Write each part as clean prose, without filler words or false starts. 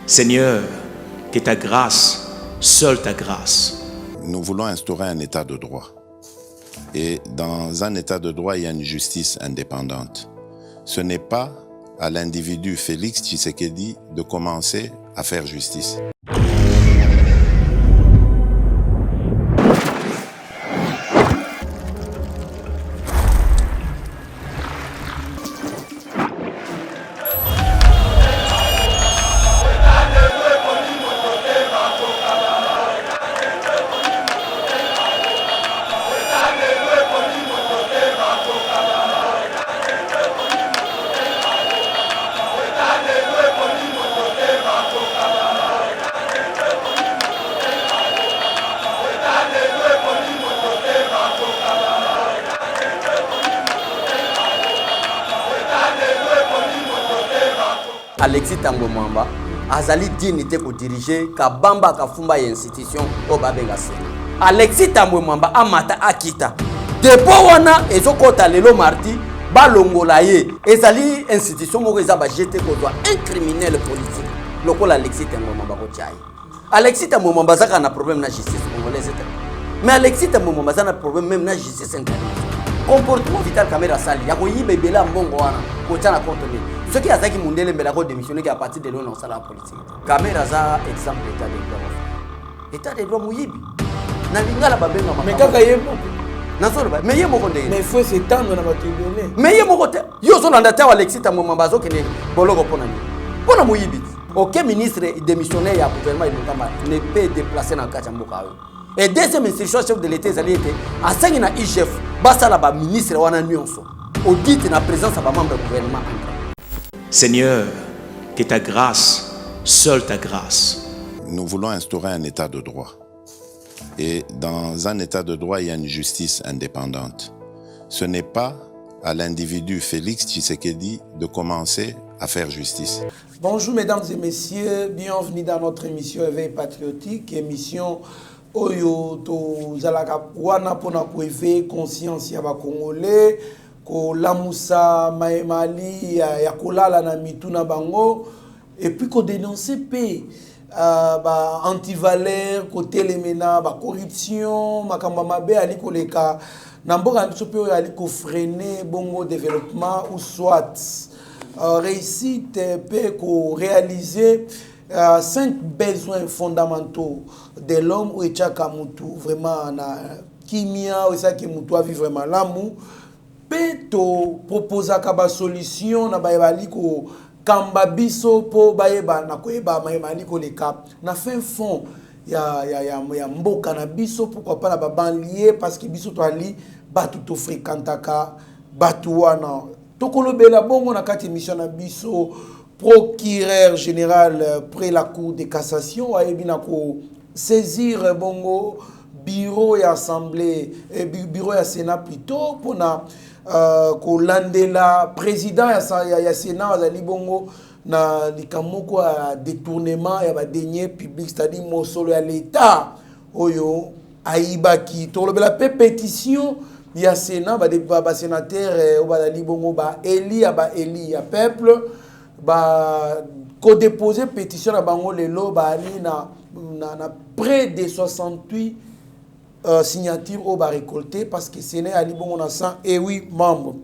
Seigneur, que ta grâce, seule ta grâce. Nous voulons instaurer un état de droit. Et dans un état de droit, il y a une justice indépendante. Ce n'est pas à l'individu Félix Tshisekedi de commencer à faire justice. Alexis Tambwe Mwamba azali dignité ko diriger kabamba kafumba ya institution o babenga sena. Alexis Tambwe Mwamba amata akita depo wana ezokota lelo mardi balongola ye ezali institution moko eza ba jeter ko doit un criminel politique lokola Alexis Tambwe Mwamba ko tchai. Alexis Tambwe Mwamba zaka na problème na justice congolaise, mais Alexis Tambwe Mwamba zana problème même na justice internationale. Comportement Vital Kamerhe sali ya ko yibe bela mbongo wana ko tana contenu. Ce qui a dit que Mundele Mbelako démissionné qu'à partir de l'eau dans la politique. Kamerhe a exemple d'état de droit. État de droit mouyibi. Nalingala babenga mais kaka yemo. Nasolo ba mais yemo konde. Mais il faut s'étendre dans votre données. Mais yemo kote. Yo so landa ta Alexis Tambwe Mwamba zo kene boloko pona ni. Pona mouyibi. Aucun ministre démissionnaire ya gouvernement ne peut déplacer dans kacha mboka. Et deuxième institution chef de l'État ezali été a sangi na IGF basa la ba ministre wana nyonso. Audit na présence à ba membre du gouvernement. Seigneur, que ta grâce, seule ta grâce. Nous voulons instaurer un état de droit. Et dans un état de droit, il y a une justice indépendante. Ce n'est pas à l'individu Félix Tshisekedi de commencer à faire justice. Bonjour mesdames et messieurs, bienvenue dans notre émission Éveil Patriotique, émission Oyo to Zalaka Wana pona ko éveiller conscience ya ba Congolais. Ko lamusa maemali ya kolala na mituna bango et puis ko dénoncer pe ba antivaleur côté lemena ba corruption makamba mabe ali koleka na mboka biso pe ali ko freiner bongo développement ou soit réussite pe ko réaliser 5 besoins fondamentaux de l'homme ou etchaka mutu vraiment na kimia ou ça ki mutu a vivre vraiment l'amour. Peto proposa kaba solution na bayebali ko kamba biso po bayeba na koyeba mayemali ko leka na fin fond ya mboka na biso pourquoi pas na ba banlieue parce que biso to ali batu to fréquentaka batu wana to kolobela bongo na kati mission na biso procureur général près la cour de cassation ayebi na ko saisir bongo bureau ya assemblée bureau ya sénat plutôt pour na ko landela président ya sénat azali bongo na likamoko ya détournement ya ba deniers publics c'est-à-dire mosolo ya l'état oyo aibaki to lobela pe pétition ya sénat ba sénateur bazali bongo ba eli ya peuple ba ko déposer pétition na bango lelo ba ali na près de 68 signature au bas récolté parce que c'est né à Libongo na 108 membres.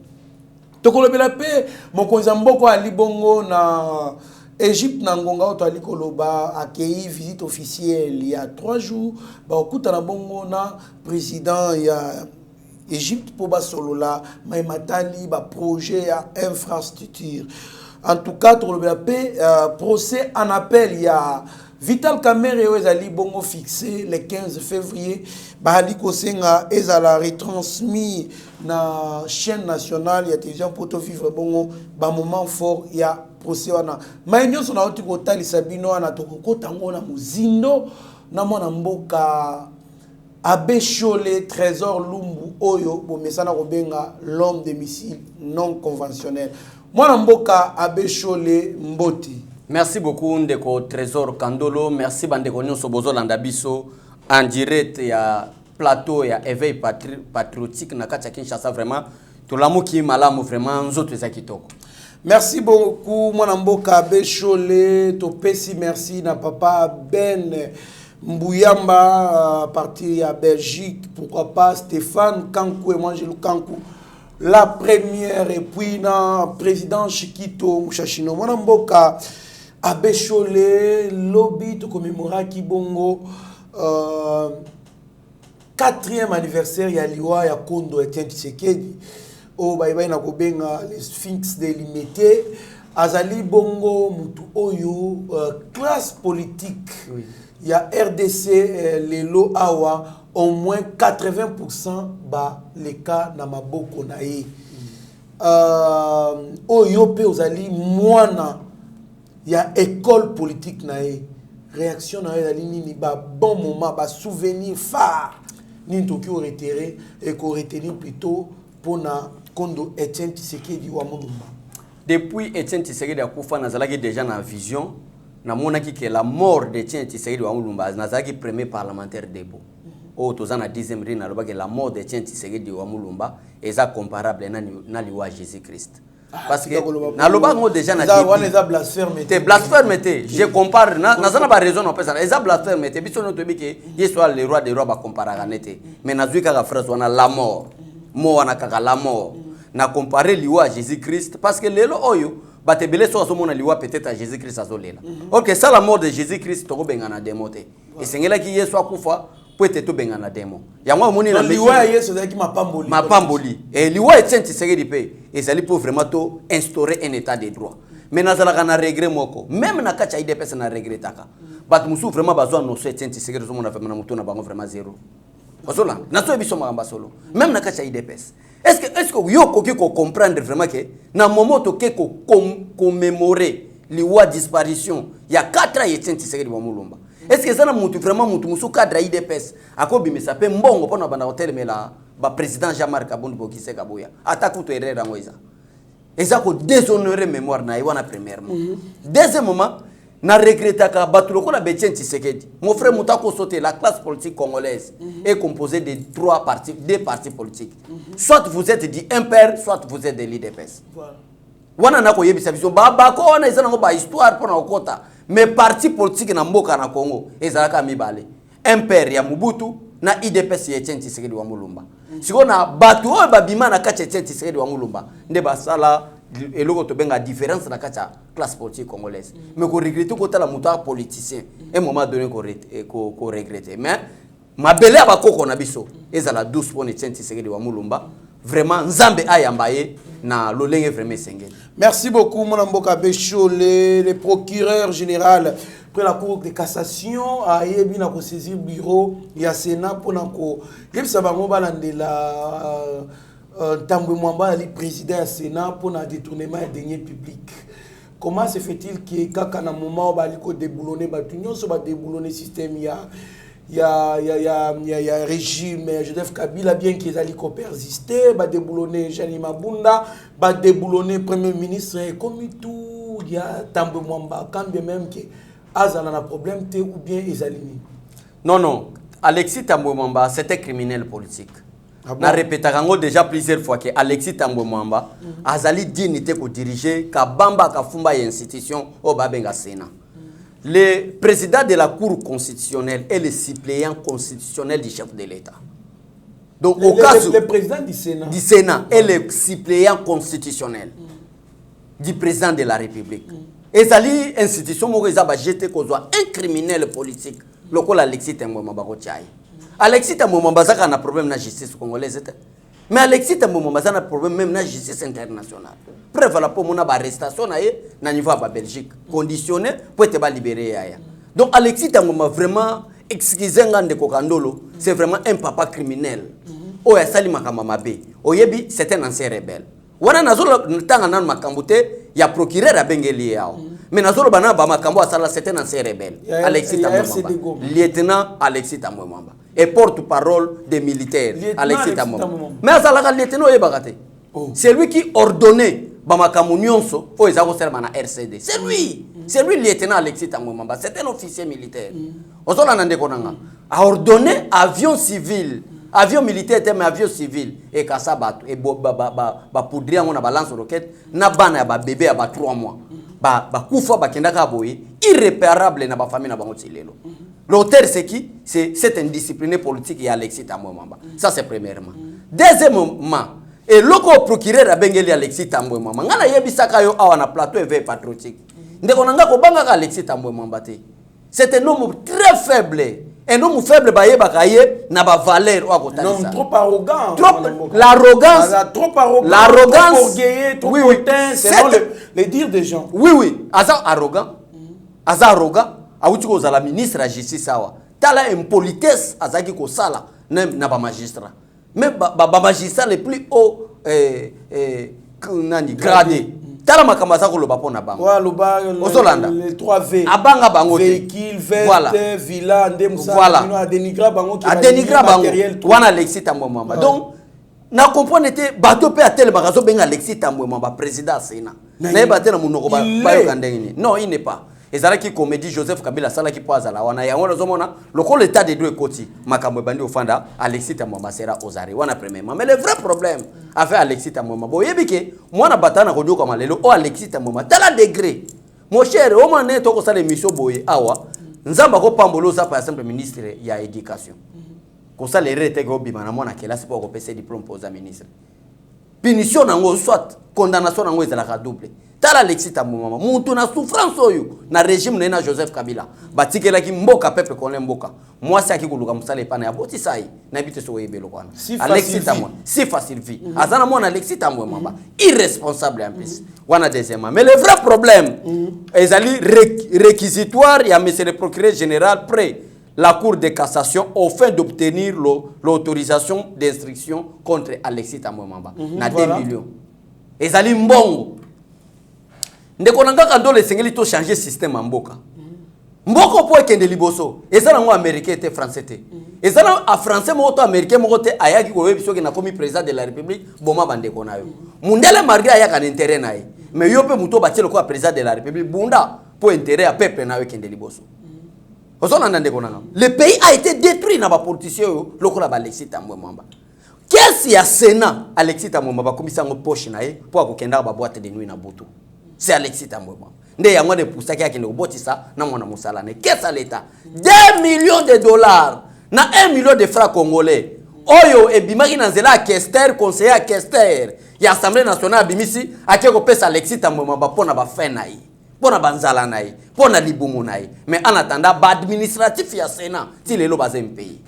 Tokolobela pe mokonza mboko ali bongo na Égypte na ngonga oto ali koloba accueilli visite officielle il y a 3 jours ba okuta na bongo na président ya Égypte pour ba solola maimatali ba projet ya infrastructure. En tout cas tokolobela pe procès en appel il y a Vital Kamerhe ezali bongo fixé le 15 février bali kosenga ezala retransmis na chaîne nationale ya télévision pour to vivre bongo ba moment fort ya procès wana mainyo sona oti ko talisa bino wana to ko tango na muzindo na mwana mboka Abbé Cholé Trésor Lumbu oyo bo mesana ko benga l'homme de missile non conventionnel mwana mboka Abbé Cholé Mboti. Merci beaucoup Ndeko Trésor Kandolo, merci bandeko nyonso bozo landa biso en direct ya plateau ya Éveil Patriotique na kati ya Kinshasa vraiment to lamu ki malamu vraiment nzoto za kitoko. Merci beaucoup, mon mboka Bécholé, Topesi, merci na papa Ben Mbouyamba, parti à Belgique, pourquoi pas Stéphane Kankou et moi j'ai le Kankou. La première et puis na président Chikito Mouchachino, mon mboka à Bécholé, lobby to commémora Kibongo, 4e anniversaire ya liwa ya Kondo Etienne Tshisekedi. O bye na kobenga les sphinx délimité azali bongo mutu oyo classe politique il y a RDC lelo awa au moins 80% ba les cas na maboko na ye oyo pe ozali mwana ya école politique na ye réaction na ye azali nini ba bon moment ba souvenir phare ni toki au retiré et ko retenir plutôt pour na Kondo Etienne Tshisekedi wa Mulumba. Depuis Etienne Tshisekedi akufa nazalaki déjà na vision na monaki que la mort d'Etienne Tshisekedi wa Mulumba nazalaki premier parlementaire debout. O tozana 10e ri na loba que la mort d'Etienne Tshisekedi wa Mulumba est comparable na liwa Jésus-Christ. Parce que na loba ngo déjà na ça blasphème te blasphème te je compare nazana ba raison on peut ça eza blasphème te biso no tobi que Yesu le roi des rois ba comparer nete mais nazui ka phrase wana la mort mo wana kaka la mort na comparer liwa à Jésus-Christ parce que lelo oyo batebele so azomona liwa peut-être à Jésus-Christ azolela. OK, ça la mort de Jésus-Christ to bengana démoté. Et sengela ki Yesu akufa peut-être to bengana démo. Ya moi moni na liwa Yesu zaki mapamboli. Mapamboli. Et liwa Etienne Tshisekedi pe ezali pour vraiment to instaurer un état de droit. Mais nazala kana regret moko. Même na kacha IDPS na regretaka. Bat musu vraiment bazwa no so Etienne Tshisekedi zo mona fa na mutu na bango vraiment zéro. Osola, na so biso makamba solo. Même na kacha IDPS. Est-ce que yo koki ko comprendre vraiment que na moment to ke ko commémorer liwa disparition il y a 4 ans Etienne Tshisekedi wa Mulumba. Est-ce que ça na mutu vraiment mutu musu cadre IDPS akobi misa pe mbongo pona bana hotel mela ba président Jean-Marc Abondi Bokise Kabuya ataku to erreur ngoiza. Eza ko déshonorer mémoire na iwana premièrement. Deuxièmement na regrettaka batuloko na Etienne Tshisekedi. Mon frère Moutako sauté la classe politique congolaise est composée de 2 partis politiques. Soit vous êtes dit impère, soit vous êtes de l'IDPS. Voilà. Wana nako yebisa biso ba ko wana ezana ngo ba histoire pour na okota. Mais parti politique na mboka na Congo ezalaka mibale. Impère ya Mobutu na IDPS ya Etienne Tshisekedi wa Mulumba. Siko na batu o babima na kacha Etienne Tshisekedi wa Mulumba. Nde basala eloko to benga différence na kacha classe politique congolaise. Mais ko regretter ko tala muta politicien un moment donné ko regretter. Mais mabele abakoko na biso ezala 12 pour Etienne Tshisekedi wa Mulumba. Vraiment nzambe ayambaye na lolenge vraiment sengeli. Merci beaucoup mon mboka Bécholé, le procureur général après la cour de cassation a yebi na ko saisir bureau ya Sénat pour na ko yebisa bango balandela Tambwe Mwamba le président du Sénat pour na détournement des deniers publics. Comment se fait-il que kaka na moment ba liko déboulonner ba tunyo so ba déboulonner système il y a régime Joseph Kabila bien qu'ils allaient persister, ba déboulonner Jeanine Mabunda, ba déboulonner premier ministre comme tout il y a Tambwe Mwamba quand bien même que azana na problème te ou bien ezalini. Non, Alexis Tambwe Mwamba c'était criminel politique. Ah bon? Na répétarango déjà plusieurs fois que Alexis Tambwe Mwamba azali dignité ko diriger kabamba kafumba institution au babenga Sénat. Le président de la Cour constitutionnelle est le suppléant constitutionnel du chef de l'État. Donc au cas où le président du Sénat est le suppléant constitutionnel du président de la République. Et ça li institution mo ba jeté ko un criminel politique lokola Alexis Tambwe Mwamba ko tchai. Alexis Tambwe Mwamba zaka na problème na justice congolaise. Mais Alexis Tambwe Mwamba zaka na problème même na justice internationale. Preuve la pour mon arrestation na niveau à Belgique conditionné pour être libéré yaya. Donc Alexis Tambwe Mwamba vraiment excusez ngande kokandolo, c'est vraiment un papa criminel. O ya sali makamba mabe. Oyebi c'est un ancien rebelle. Wana nazolo ntanga nan makambute ya procureur a bengeli yao. Mais nazolo bana ba makambo asala c'est un ancien rebelle. Alexis Tambwe Mwamba. Lieutenant Alexis Tambwe Mwamba. Et porte-parole des militaires Alexis Tambwe Mwamba. Mais asala lieutenant yebakate. C'est lui qui ordonnait Bamakamu Nyonso, faut les avoir na RCD. C'est lui le lieutenant Alexis Tambwe Mwamba. C'est un officier militaire. A ordonné avion civil avion militaire était mais avion civil et kasa bato et ba poudrer on a balance roquette na bana ya ba bébé ya ba 3 mois ba kufa ba kendaka boye irréparable na ba famille na bango tilelo. L'auteur c'est qui? C'est cette indisciplinée politique et Alexis Tambwe Mwamba. Ça c'est premièrement. Deuxièmement, et loko procureur a bengeli Alexis Tambwe Mwamba. Ngana yebisaka yo awa na plateau éveil patriotique. Ndeko nanga ko banga ka Alexis Tambwe Mwamba te. C'est un homme très faible. Un homme faible ba yebaka ye na ba valeur wa kotanisa. Non, trop arrogant. L'arrogance. Trop arrogant. L'arrogance. Trop orgueilleux, trop hautain, selon les dires des gens. Oui. Aza arrogant. Aza arrogant. Awuti ko zala ministre la justice sawa. Tala impolitesse azaki ko sala na ba magistrat. Mais ba magistrat les plus haut gradé. Tala makamasa ko loba pona bango. Wa loba les 3 V. Abanga bango véhicule, veste, voilà. Villa, ndemsa, voilà. A dénigra bango qui a dénigra bango. Wana Alexis Tambwe Mwamba. Donc na comprendre te bato pe atel bagazo benga Alexis Tambwe Mwamba président Sénat. Na ba tena munoko ba yo kandengini. Non, il n'est pas. Ezala qui comédie Joseph Kabila sala qui poza la wana ya wana zomona loko l'état de deux côtés makambo bandi ofanda Alexis Tambwe Mwamba sera ozari wana premièrement mais le vrai problème avec Alexis Tambwe Mwamba boyebike mwana batana ko dioka malelo o Alexis Tambwe Mwamba tala degré mon cher o mané to ko sala émission boye awa nzamba ko pambolo za par exemple ministre ya éducation ko sala rete ko bima na mwana kelasi po ko pese diplôme poza ministre punition nango soit condamnation nango ezala ka double. Tala Alexis Tambwe Mwamba muntu na souffrance oyo na régime na Joseph Kabila batikela ki mboka peuple konle mboka mwasi akikuluka musale pana ya boti sai na bite so yebelo kwana Alexis Tambwe si facile vie azana mwana Alexis Tambwe Mwamba irresponsable en plus wana deuxièmement mais le vrai problème ezali réquisitoire ya monsieur le procureur général près la cour de cassation au fin d'obtenir l'autorisation d'instruction contre Alexis Tambwe Mwamba na 2 millions ezali mbongo. Ndeko nanga kando le sengeli to changer système en mboka. Mboko po ekende liboso. Ezala ngo américain te français te. Ezala a français mo to américain mo te ayaki ko webiso ke na komi président de la république boma bandeko nayo. Mundele malgré ayaka na intérêt nae. Mais yo pe muto batelo ko président de la république bunda po intérêt a peuple nayo ekende liboso. Ozona ndeko nanga. Le pays a été détruit na ba politiciens yo lokola ba Alexis Tambwe Mwamba. Qu'est-ce ya Sénat Alexis Tambwe Mwamba komisa ngo poche nae po akokenda ba boîte de nuit na butu. C'est Alexis Tambwe Mwamba. Nde yango de poussa ki akende obotisa na mwana musala ne. Qu'est-ce l'État 2 millions de dollars na 1 million de francs congolais. Oyo ebimaki na nzela Kester conseiller à Kester ya Assemblée nationale bimisi akeko pesa Alexis Tambwe Mwamba pona ba fin nayi. Pona banzala nayi, pona libungu nayi. Mais en attendant ba administratif ya Sénat ti lelo bazem pays.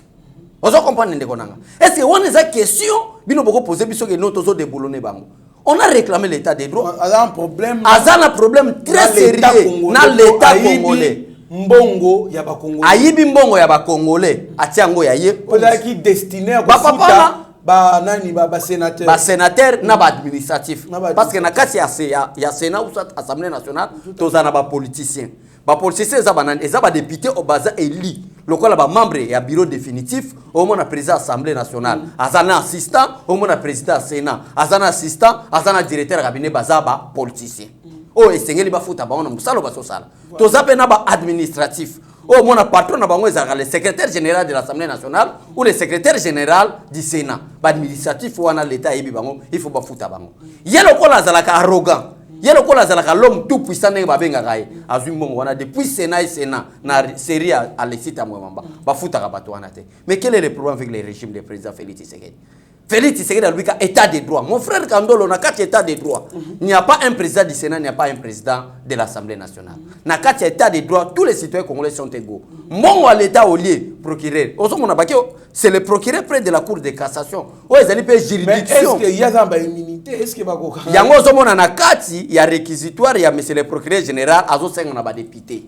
Ozo comprendre ndeko nanga. Est-ce que on a une question bino boko poser biso ke noto zo déboulonner bango. On a réclamé l'état des droits. Un problème. Un problème très sérieux dans l'état congolais. Mbongo ya ba Congolais. Ayibi mbongo ya ba Congolais. Atiango ya ye. Ola ki destiné à ba nani ba sénateur. Ba sénateur na ba administratif. Parce que na kati ya Sénat ou soit Assemblée nationale, tozana ba politicien. Ba politicien za banani, eza ba député au baza éli. Lokola ba membre ya bureau définitif, au moins président Assemblée nationale, azana assistant, au moins président Sénat, azana assistant, azana directeur cabinet baza ba politicien. Oh esengeli ba futa ba ona musalo ba sosala. Tozape na ba administratif. Au moins patron na bango ezaka le secrétaire général de l'Assemblée nationale ou le secrétaire général du Sénat. Ba administratif wana l'état yebi bango, il faut ba futa bango. Yelo kola zalaka arrogant. Yelo kola zalaka l'homme tout puissant ne ba benga kai. Azui mbongo wana depuis Sénat et Sénat na série Alexis Tambwe Mwamba. Ba futa ka bato wana te. Mais quel est le problème avec le régime du président Félix Tshisekedi? Félix Tshisekedi a lui état de droit. Mon frère Kandolo n'a qu'à état de droit. Il n'y a pas un président du Sénat, il n'y a pas un président de l'Assemblée nationale. N'a qu'à état de droit, tous les citoyens congolais sont égaux. Mon à l'état au lieu procureur. C'est le procureur près de la cour de cassation. Oh, ils ont juridiction. Mais est-ce qu'il y a une immunité? Est-ce qu'il y a il y a il y a réquisitoire, il y a monsieur le procureur général, azo senga na ba député.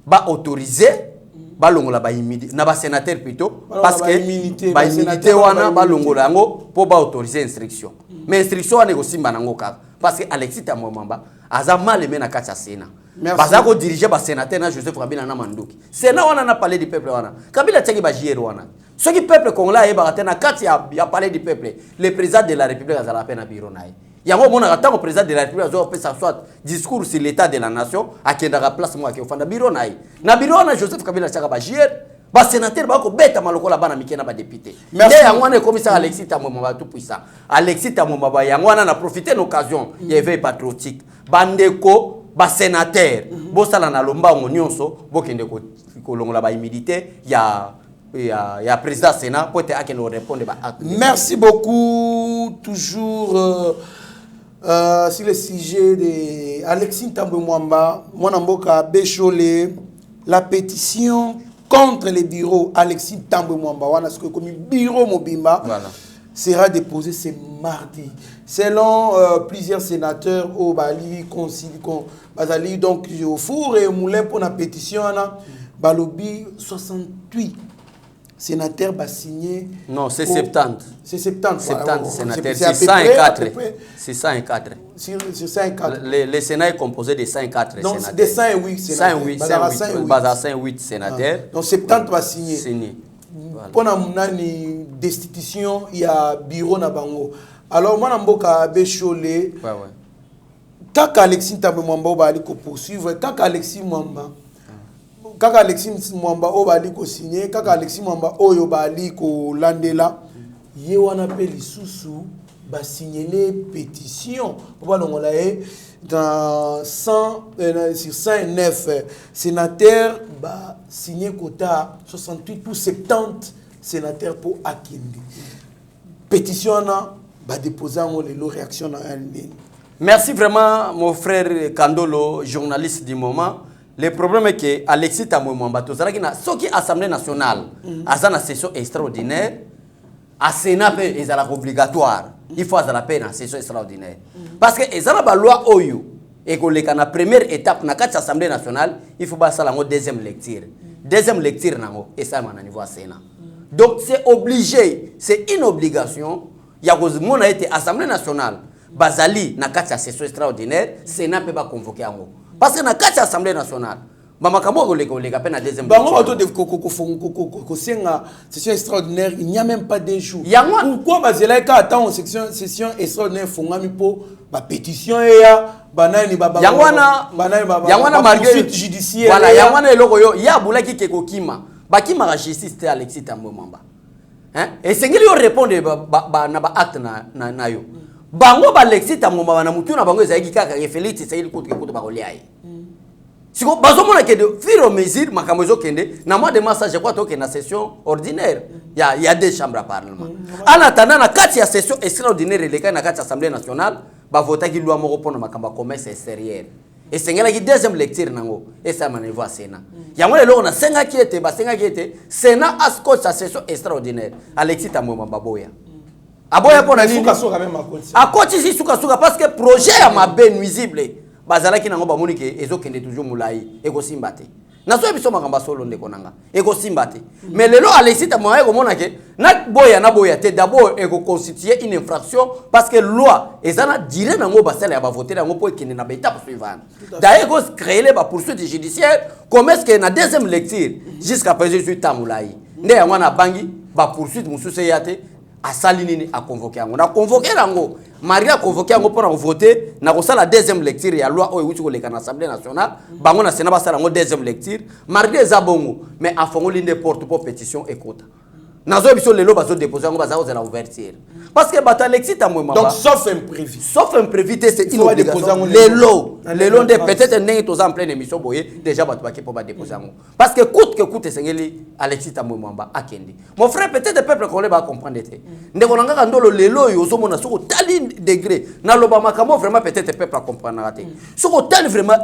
Ba autorisé ba longola ba immunité na ba sénateur plutôt parce que ba immunité wana ba longola ngo po ba autoriser instruction. Mais instruction wana ko simba nango kaka parce que Alexis Tambwe Mwamba aza mal mena kati ya Sénat. Baza ko diriger ba sénateur na Joseph Kabila na Manduki. Sénat wana na parler du peuple wana. Kabila teki ba jier wana. Ce qui peuple congolais ba tena kati ya parler du peuple. Le président de la République azala pena biro nae. Yango mona atango président de la République azo pesa soit discours sur l'état de la nation akenda ka place mo akofanda biro nae. Na biro na Joseph Kabila chaka ba jier ba sénateur ba ko beta maloko la bana mikena ba député merci nde yangwana commissaire Alexis Tamwemwamba tout puissant Alexis Tamwemwamba yangwana na profiter l'occasion ya éveil patriotique bandeko ba sénateur bo sala na lombango nyonso bo kende ko longola ba humilité ya président Sénat pour te nous répondre ba acte. Merci beaucoup toujours sur le sujet de Alexis Tamwemwamba mwana mboka Bécholé la pétition contre les bureaux Alexis Tamwemwamba wana ce que comme bureau mobimba voilà. sera déposé ce mardi selon plusieurs sénateurs au Bali bazali donc au four et au moulin pour la pétition wana balobi 68 sénateurs va signer. Non, c'est 70. C'est 70. 70 sénateurs. C'est 104. C'est 104. Sur 104. Le Sénat est composé de 104 sénateurs. Donc, de 108 sénateurs. 108 sénateurs. Donc, 70 va signer. Voilà. Pour la destitution, il y a bureau na bango. Alors, moi, je Bécholé. Quand Alexis Tamwemwamba va aller poursuivre, quand Alexis Mwamba. Kaka Alexis Mwamba obali ko signer kaka Alexis Mwamba oyo bali ko landela ye wana pe lisusu ba signer les pétitions pour ba longola dans 100 sur 109 sénateurs ba signer quota 68 pour 70 sénateurs pour Akindi pétition na ba déposer en les réaction na en ligne. Merci vraiment mon frère Kandolo journaliste du moment. Le problème est que Alexis Tamwemwamba tozalaki na soki Assemblée nationale azana session extraordinaire a Sénat pe ezala obligatoire il faut azala pe na session extraordinaire parce que ezala ba loi oyo et que la première étape na kati Assemblée nationale il faut ba sala ngo deuxième lecture nango et ça na niveau Sénat donc c'est obligé c'est une obligation ya ko mona été Assemblée nationale bazali na kati session extraordinaire Sénat pe ba convoquer yango. Parce que dans la Assemblée nationale, session extraordinaire, il n'y a même pas des jours. Pourquoi Bazelaka attend session extraordinaire pour la pétition et poursuite judiciaire. Voilà, Yangwana eloko ya bulaki keko kima. Bakima la justice c'était Alexis Tamwemwamba. Hein? Et c'est qu'il répondre na ba acte na yo. Bango ba Alexis Tamwemwamba na mutu na bango ezaki kaka Félix c'est il kote ba koliai. Siko bazomona ke de fur et à mesure makambo kende na moi de massage quoi to ke na session ordinaire. Il y a deux chambres à parlement. En attendant na kati ya session extraordinaire le cas na kati Assemblée nationale ba vota ki loi moko pona makambo commerce extérieur. Et c'est la deuxième lecture nango et ça m'a niveau Sénat. Yango lelo na senga ki était Sénat asco sa session extraordinaire. Alexis Tamwemwamba boya. Aboya pona nini? Akoti si suka parce que projet ya mabe nuisible bazalaki nango ba monike ezokende toujours mulai eko simbate. Naso biso makamba solo ndeko nanga eko simbate. Mais lelo Alexis Tamwemwamba ko monake na boya te d'abord eko constituer une infraction parce que loi ezana dire nango basala ya ba voter nango po ekende na ba étape suivante. D'ailleurs ko créer les ba poursuite judiciaire comme est-ce que na deuxième lecture jusqu'à présent je tamulai. Nde yango na bangi ba poursuite mususu yate a salinini a convoqué yango na convoqué yango Maria a convoqué yango pour voter na ko sala deuxième lecture ya loi oyo wuti ko leka na Assemblée nationale bango na Sénat ba sala yango deuxième lecture Maria ezabongo mais a fongo linde porte pour pétition ekota nazo biso lelo bazo déposer yango baza ozela ouverture parce que bata Alexis Tamwemwamba donc sauf imprévu c'est une obligation lelo de peut-être ndenge to en pleine émission boye déjà batu baki pour ba déposer yango parce que coûte sengeli Alexis Tamwemwamba akendi mon frère peut-être peuple congolais va comprendre te ndeko nanga ndolo lelo yo zo mona soko tali degré na loba makambo vraiment peut-être peuple comprendre te soko tali vraiment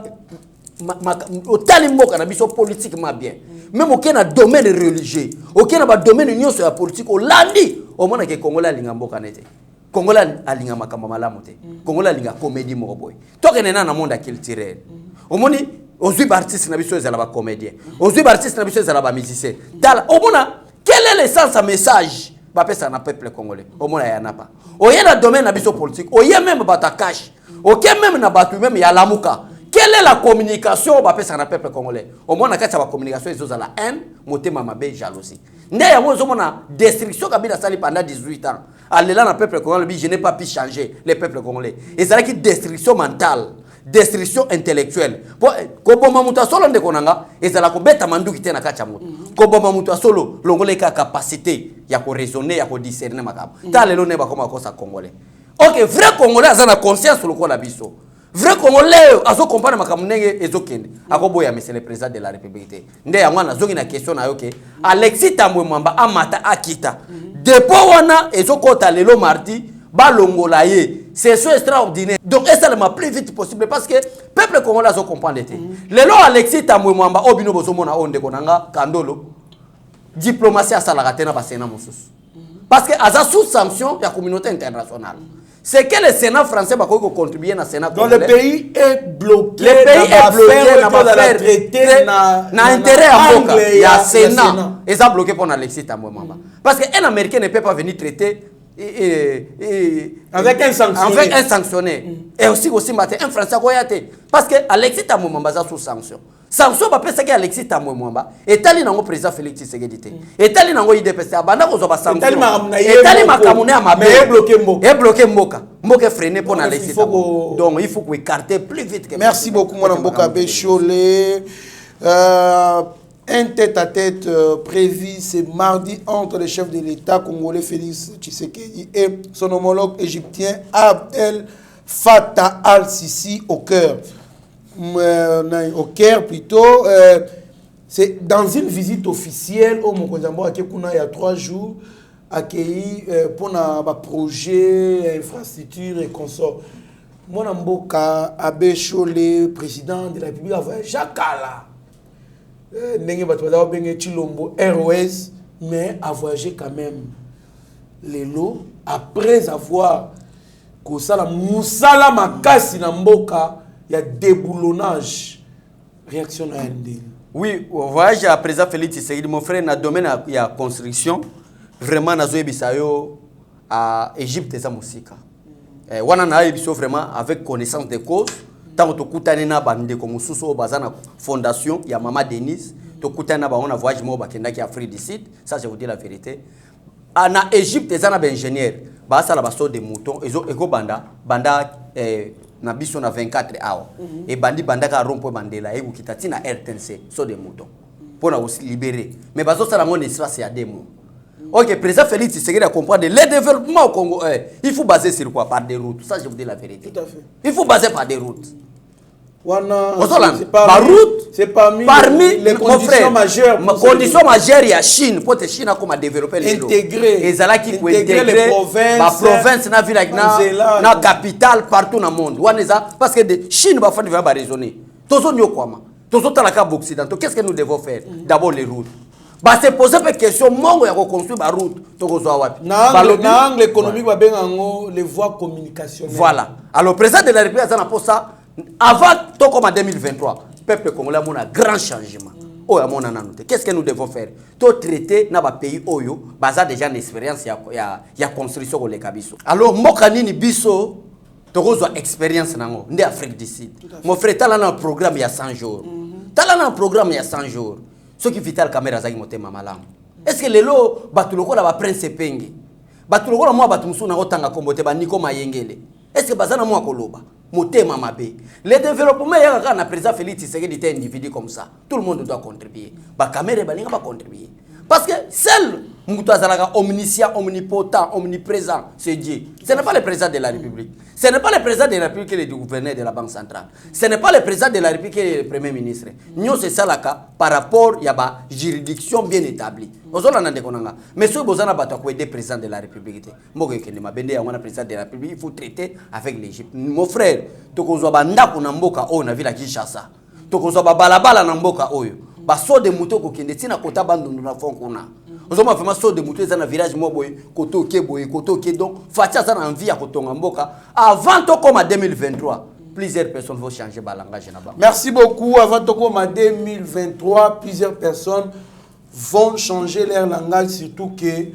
au talimboka na biso politiquement bien même aucun na domaine religieux aucun na domaine union sur la politique au landi au mona ke Congolais alinga mboka nete Congolais alinga makamba malamu te Congolais alinga comédie moko boy tokene na monde culturel au moni ozui artiste na biso ezala ba comédien ozui artiste na biso ezala ba musicien dala au mona quel est l'essence à message ba pesa na peuple congolais au mona ya napa oye na domaine na biso politique oye même bata cash aucun même na batu même ya lamuka. Quelle est la communication au peuple congolais? Au moins, la communication est la haine, motema mabe, jalousie. Né ya mo zomona destruction kabila sali pendant 18 ans. Allela na peuple congolais, je n'ai pas pu changer le peuple congolais. Et c'est là qui destruction mentale, destruction intellectuelle. Ko bomba muta solo nde konanga, et c'est là ko beta mandu kite na kacha mutu. koboma mutu solo longole ka capacité ya ko raisonner ya ko discerner makabo ta lelo ne ba koma ko sa congolais. OK, vrai congolais azana conscience lokola biso. Vrai congolais azo comprendre makamo ndenge ezokende. Akoboya monsieur le président de la République. Nde ya mwana zoki na question na yo ke Alexis Tambwe Mwamba amata akita. Depo wana ezokota lelo mardi balongola ye. C'est so extraordinaire. Donc ça le plus vite possible parce que peuple congolais azo comprendre té. Lelo Alexis Tambwe Mwamba obino bozomona onde konanga kandolo. Diplomatie asalaka tena ba Sénat mosusu. Parce que aza sous sanction de la communauté internationale. C'est que le Sénat français va contribuer à Sénat congolais. Donc le pays est bloqué. Le pays est bloqué dans la traité na intérêt à Mboka. Il y a Sénat. Et ça bloqué pour Alexis Tambwe Mwamba. Parce qu'un Américain ne peut pas venir traiter avec un sanctionné. Avec un sanctionné. Et aussi un Français goyate. Parce que Alexis Tambwe Mwamba est sous sanction. Sanction va penser que Alexis Tambwe Mwamba est allé dans le président Félix Tshisekedi. Est allé dans le IDPC. Abanda ko zoba sanction. Est allé makamune amabe. Mais bloqué Mboka. Et bloqué Mboka. Mboka freiné pour Alexis Tambwe. Donc il faut qu'on écarte plus vite que. Merci beaucoup mon Mboka Bécholé. Un tête-à-tête prévu ce mardi entre le chef de l'État congolais Félix Tshisekedi et son homologue égyptien Abdel Fattah al-Sisi au Caire. Au Caire plutôt. C'est dans une visite officielle au Mokonzambo il y a 3 jours accueilli pour un projet, infrastructure et consort. Mon Mboka Bécholé, président de la République, Jacques Kala. N'engé batouada bengue Chilombo ROS, mais a voyagé quand même les lots après avoir que ça la moussala makasi na mboka il y a déboulonnage réaction à ND. Oui, voyage à président Félix Tshisekedi mon frère na domaine il y a construction vraiment na zoebisayo à Égypte za musika. Wana na ebiso vraiment avec connaissance de cause. Tant que tu na bande comme sous bazana fondation ya Mama Denise to kutana ba on a voyage mo bakenda ki Afrique du Sud, ça je vous dis la vérité. En Égypte ezana ba ingénieur ba sala ba so de moutons ezo eko banda na biso na 24 heures et banda ka rompo bandela e kitati na RTNC so de moutons pour na aussi libérer mais bazo sala mon espace ya demo. OK, président Félix Tshisekedi a comprendre le développement au Congo il faut baser sur quoi? Par des routes, ça je vous dis la vérité. Tout à fait. Il faut baser par des routes. C'est parmi les conditions majeures. Conditions majeures, il y a Chine. Pour que Chine a comme développer les intégrer. Et ça là qui peut intégrer les provinces, na ville, na capitale partout dans le monde. Parce que Chine va faire raisonner. Tous nous quoi? Tous dans la carte occidentale. Qu'est-ce que nous devons faire? D'abord les routes. Bah c'est poser des questions. Mongo ya construire la route. Dans l'économie, les voies communicationnelles. Voilà. Alors le président de la République a pour ça. Avant, tout comme en 2023, le peuple congolais a un grand changement. Qu'est-ce que nous devons faire? Tout traiter dans les pays oyo, basé déjà une expérience, il y a construction au Lekabiso. Alors, Mokanini Biso, tu as une expérience en Afrique du Sud. Mon frère, tu as un programme il y a 100 jours. Tu as un programme il y a 100 jours. Ce qui vital caméra zaki motema malam. Est-ce que les lots, batuloko la prince pengi? Batuloko la moi batumusu na otanga kombote ba Niko Mayengele. Est-ce que bazana moi koloba? Motema mabe. Le développement ya na président Félix Tshisekedi est individu comme ça. Tout le monde doit contribuer. Ba caméra ba linga ba contribuer. Parce que seul Moutou Azalaka omniscient, omnipotent, omniprésent, c'est Dieu. Ce n'est pas le président de la République. Ce n'est pas le président de la République qui est le gouverneur de la Banque centrale. Ce n'est pas le président de la République qui est le premier ministre. Nous, c'est ça par rapport à la juridiction bien établie. Mais si vous avez des présidents de la République, président de la République, il faut traiter avec l'Égypte. Mon frère, tu as vu la Kinshasa. Tu as balabala na mboka oyo. Ba so de moto ko kende tina kota bandundu na fon kuna. Ozoma vraiment so de moto za na village mo boy koto ke donc fatia za na envie ya kotonga mboka avant to comme en 2023 plusieurs personnes vont changer ba langage na ba. Merci beaucoup. Avant to comme en 2023 plusieurs personnes vont changer leur langage surtout que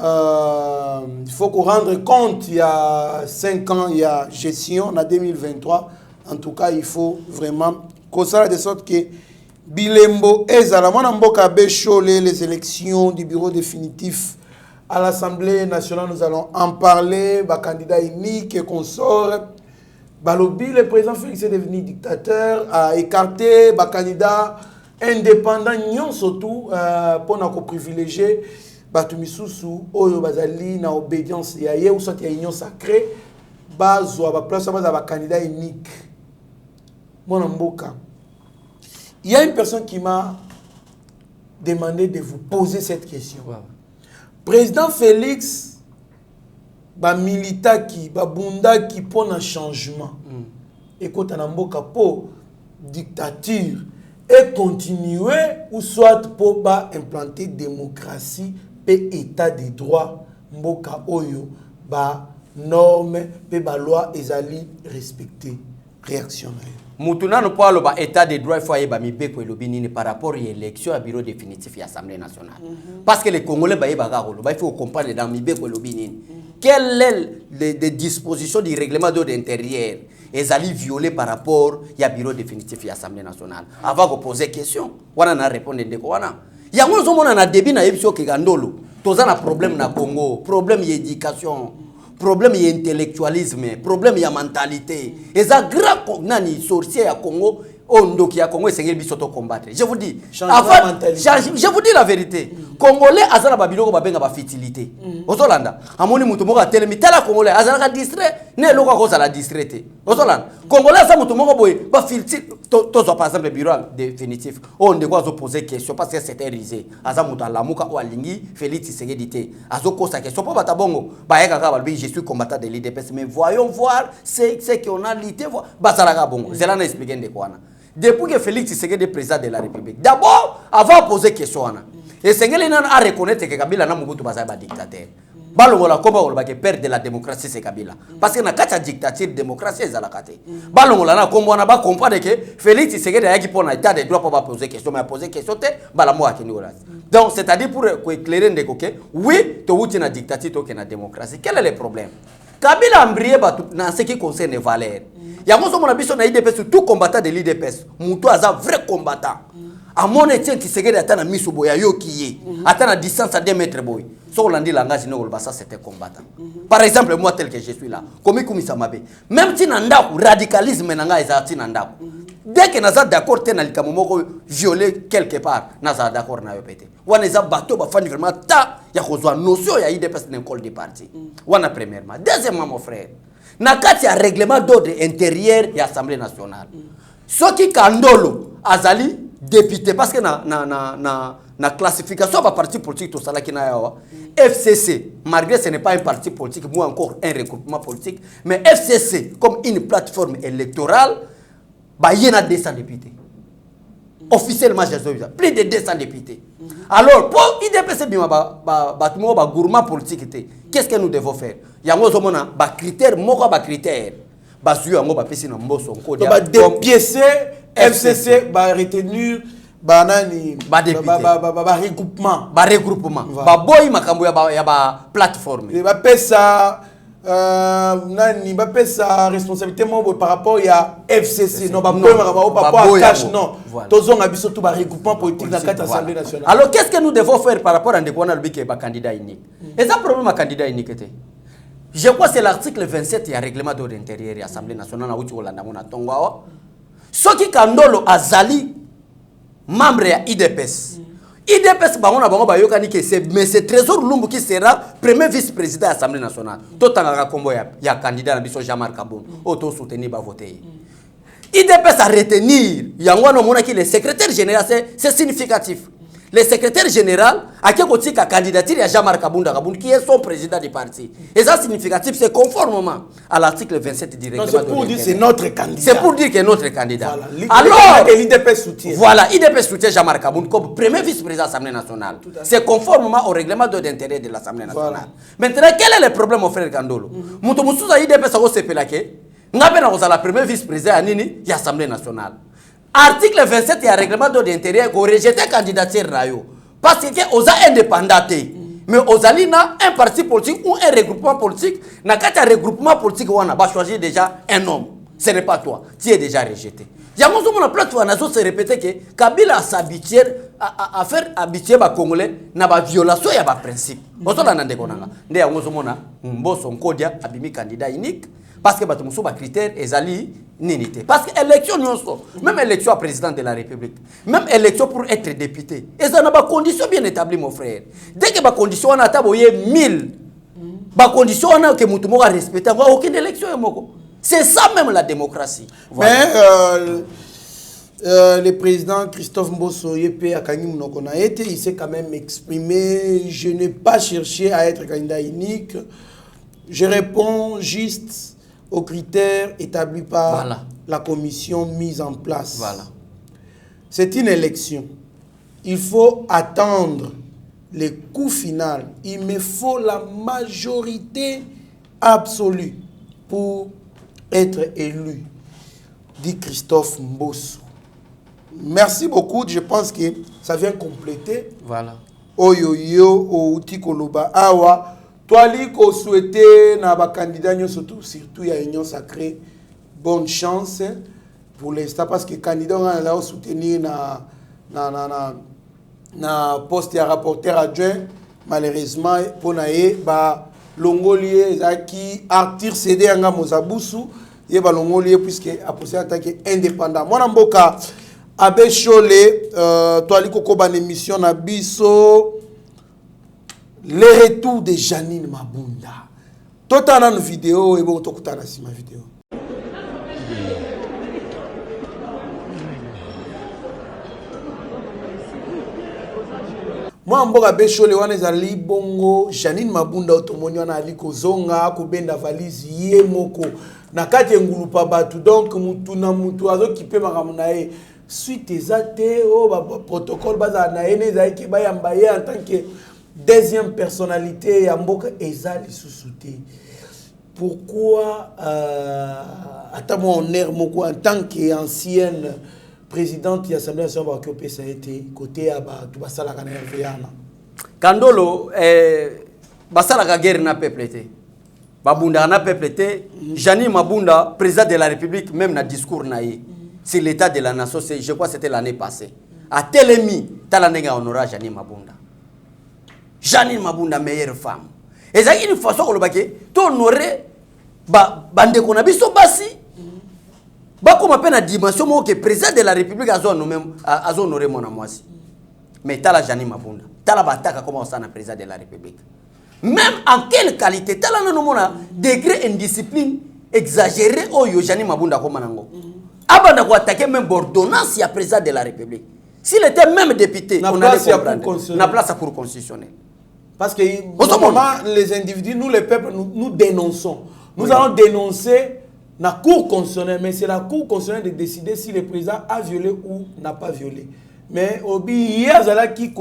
il faut qu'on rendre compte il y a 5 ans il y a gestion en 2023 en tout cas il faut vraiment qu'on s'arrête de sorte que Bilembo ezala mwana mboka Bécholé les élections du bureau définitif à l'Assemblée nationale nous allons en parler ba candidat unique et consort balobi le président Félix est devenu dictateur a écarté ba candidat indépendant nyon surtout pour na ko privilégier batu misusu oyo bazali na obédience ya ye ou soit ya union sacrée bazwa ba place ba candidat unique mon mboka. Il y a une personne qui m'a demandé de vous poser cette question. Wow. Président Félix ba milita qui ba bunda qui pour un changement. Écoute na mboka po dictature et continuer ou soit pour ba implanter démocratie et état de droit mboka oyo ba norme pe ba loi ezali respecter réactionnaire. Mutuna no palo ba état de droit faut yeba mibeko elobinini par rapport à l'élection à bureau définitif à l'Assemblée nationale. Parce que les Congolais ba yeba garo ba il faut comprendre dans mibeko elobinini. Quelles sont les dispositions du règlement d'ordre intérieur ezali violées par rapport à bureau définitif à l'Assemblée nationale. Avant de poser question, wana na répondre ndeko wana. Yango zomona na débit na yebisio ke gandolo. Toza na problème na Congo, problème d'éducation. Problème y intellectualisme, problème y mentalité. Et ça grand nani sorcier à Congo, ondo qui a Congo et bisoto combattre. Je vous dis, je vous dis la vérité. Congolais azala babilo babenga ba fertilité. Ozolanda, amoni mutu moko atelemi tala Congolais azala ka distrait, ne loko ko za la distraité. Ozolanda, Congolais azala mutu moko boy ba fertilité to par exemple bureau définitif. On de quoi se poser question parce que c'était risé. Azala mutu alamuka o alingi Félix Tshisekedi té. Azoko sa question pas batabongo. Ba yeka ka balbi je suis combattant de l'IDPS mais voyons voir c'est qu'on a lité bazala ka bongo. Zela na expliquer de quoi na. Depuis que Félix Tshisekedi est président de la République, d'abord, avant de poser question, et Tshisekedi a reconnaître que Kabila n'a pas de dictateur. Balongola komba olba ke perdre de la démocratie c'est Kabila. Parce que na kata dictature démocratie ezalakate. Balongola na kombo na ba comprendre que Félix Tshisekedi a qui pona état de droit pour poser question mais poser question te bala mo akini ola. Donc c'est-à-dire pour éclairer ndeko ke oui to wuti na dictature to ke na démocratie. Quel est le problème? Kabila a embrayé dans ce qui concerne les valeurs. Il y a mon avis sur l'IDPS, tout combattant de l'IDPS. Moutou a un vrai combattant. À mon étienne qui s'est atteint à Misuboya, yo qui est, atteint à distance à 2 mètres boy. Sur l'andi langage, ça c'était combattant. Par exemple, moi tel que je suis là, comme Samabe, même si nanda radicalisme nanga ezati nanda. Dès que naza d'accord t'es nalika momoko violer quelque part, naza d'accord na yo pété. Wana eza bateau ba fani vraiment ta ya kozwa notion ya IDPS n'école de parti. Wana premièrement, deuxièmement mon frère. Nakati ya règlement d'ordre intérieur et Assemblée nationale. Ce qui kandolo azali député parce que na classification par parti politique tout ça là qui na yawa FCC malgré ce n'est pas un parti politique moi encore un regroupement politique mais FCC comme une plateforme électorale bah il y a 200 députés officiellement plus de 200 députés. Alors pour IDPS bima ba tout ba gourmand politique qu'est-ce que nous devons faire? Yango zomona ba critère moko ba critère ba su yango ba pesi na mboso nko dia ba dépiécer FCC ba retenir ba nani ba regroupement ba boy makambo ya ba plateforme ba pesa nani ba pesa responsabilité mo par rapport ya FCC non ba boy makambo par rapport à cash non tozonga biso tout ba regroupement politique na carte Assemblée nationale. Alors qu'est-ce que nous devons faire par rapport à ndekwana lobiki ba candidat unique? Et ça problème à candidat unique était. Je crois que c'est l'article 27 du règlement d'ordre intérieur de l'Assemblée nationale où tu as Tongawa. Ce qui kandolo azali membre de IDPS. IDPS mais c'est Trésor Lumbu qui sera premier vice-président de l'Assemblée nationale. Tout il y a candidat à Jean-Marc Kaboun. Auto soutenir va voter. IDPS a retenir le secrétaire général, c'est significatif. Le secrétaire général a qui a candidature à Jean-Marc Kabunda qui est son président du parti. Et ça significatif, c'est conformément à l'article 27 du règlement. C'est pour dire que c'est notre candidat. C'est pour dire que notre candidat. Voilà. Alors, l'IDP soutient. Voilà, l'IDP soutient Jean-Marc Kabunda comme premier vice-président de l'Assemblée nationale. C'est conformément au règlement d'intérêt de l'Assemblée nationale. Voilà. Maintenant, quel est le problème, mon frère Kandolo? Moutoumoussouza IDP s'est pelake. N'avez pas la première vice-président de l'Assemblée nationale. Article 27 du règlement d'intérêt qui rejette la candidature rayo parce que aux indépendantés mais aux alina un parti politique ou un regroupement politique n'a qu'à regroupement politique on a choisi déjà un homme ce n'est pas toi tu es déjà rejeté. Yango na plateforme nazo se répéter que Kabila s'habituer à faire habituer ba congolais na ba violation ya ba principe. Ozola na ndeko nanga. Nde yango mona mboso nkodia abimi candidat unique parce que bato musu ba critère ezali ninité parce que élection nyonso même élection à président de la République même élection pour être député ezana na ba conditions bien établies mon frère dès que ba condition na taboye 1000 ba condition na que mutu moko respecter aucune élection moko c'est ça même la démocratie voilà. Mais le président Christophe Mbosso Yepe Akangi Mnokona été, il s'est quand même exprimé. Je n'ai pas cherché à être candidat unique. Je réponds juste aux critères établis par la commission mise en place. Voilà. C'est une élection. Il faut attendre le coup final. Il me faut la majorité absolue pour être élu, dit Christophe Mbosso. Merci beaucoup. Je pense que ça vient compléter. Voilà. Oyoyo ou Tikoloba Awa. Toi, li ko souhaiter na ba candidat surtout il y a union sacrée. Bonne chance pour l'instant parce que candidat on a soutenir na poste de rapporteur adjoint malheureusement pour naé ba longolier zaki artir cédé anga mozabusu ye ba longolier puisque a posé en tant qu'indépendant. Moi mboka Abe Chole, toi li koko ban émission na biso le retour de Janine Mabunda. Tota na vidéo et bon tokutana si ma vidéo. Moi mboka Abe Chole wana ezali bongo Janine Mabunda otomoni wana ali kozonga ko benda valise ye moko na kati ngulupa batu donc mutu na mutu azokipe makamuna ye suite ezate o ba protocole baza na ene za ki ba yamba ye en tant que deuxième personnalité ya mboka ezali sous-souté. Pourquoi à mon honneur moko en tant qu'ancienne présidente de l'Assemblée nationale qui a été côté à tout basala kana RVana Kandolo basala ka guerre na peuple té babunda na peuple té Janine Mabunda président de la République même na discours na yi c'est l'état de la nation, je crois que c'était l'année passée. À Telemi, Talanega honora Janine Mabunda. Janine Mabunda, meilleure femme. Et ça, une façon que le baquet, tu honorais, bande qu'on a vu son bassi. Comme à peine à dimension, que le président de la République a honoré mon amoisi. Mais Tala Janine Mabunda, Tala Bataka comme on s'en a président de la République. Même en quelle qualité, Tala n'a degré indiscipline exagéré, oh yo Janine Mabunda comme Manango. Abanda ko attaquer même ordonnance à président de la République. S'il était même député, on allait comprendre. Na place à Cour constitutionnelle. Parce que normalement, les individus, nous les peuples, nous dénonçons. Nous allons dénoncer la Cour constitutionnelle, mais c'est la Cour constitutionnelle de décider si le président a violé ou n'a pas violé. Mais hier, qui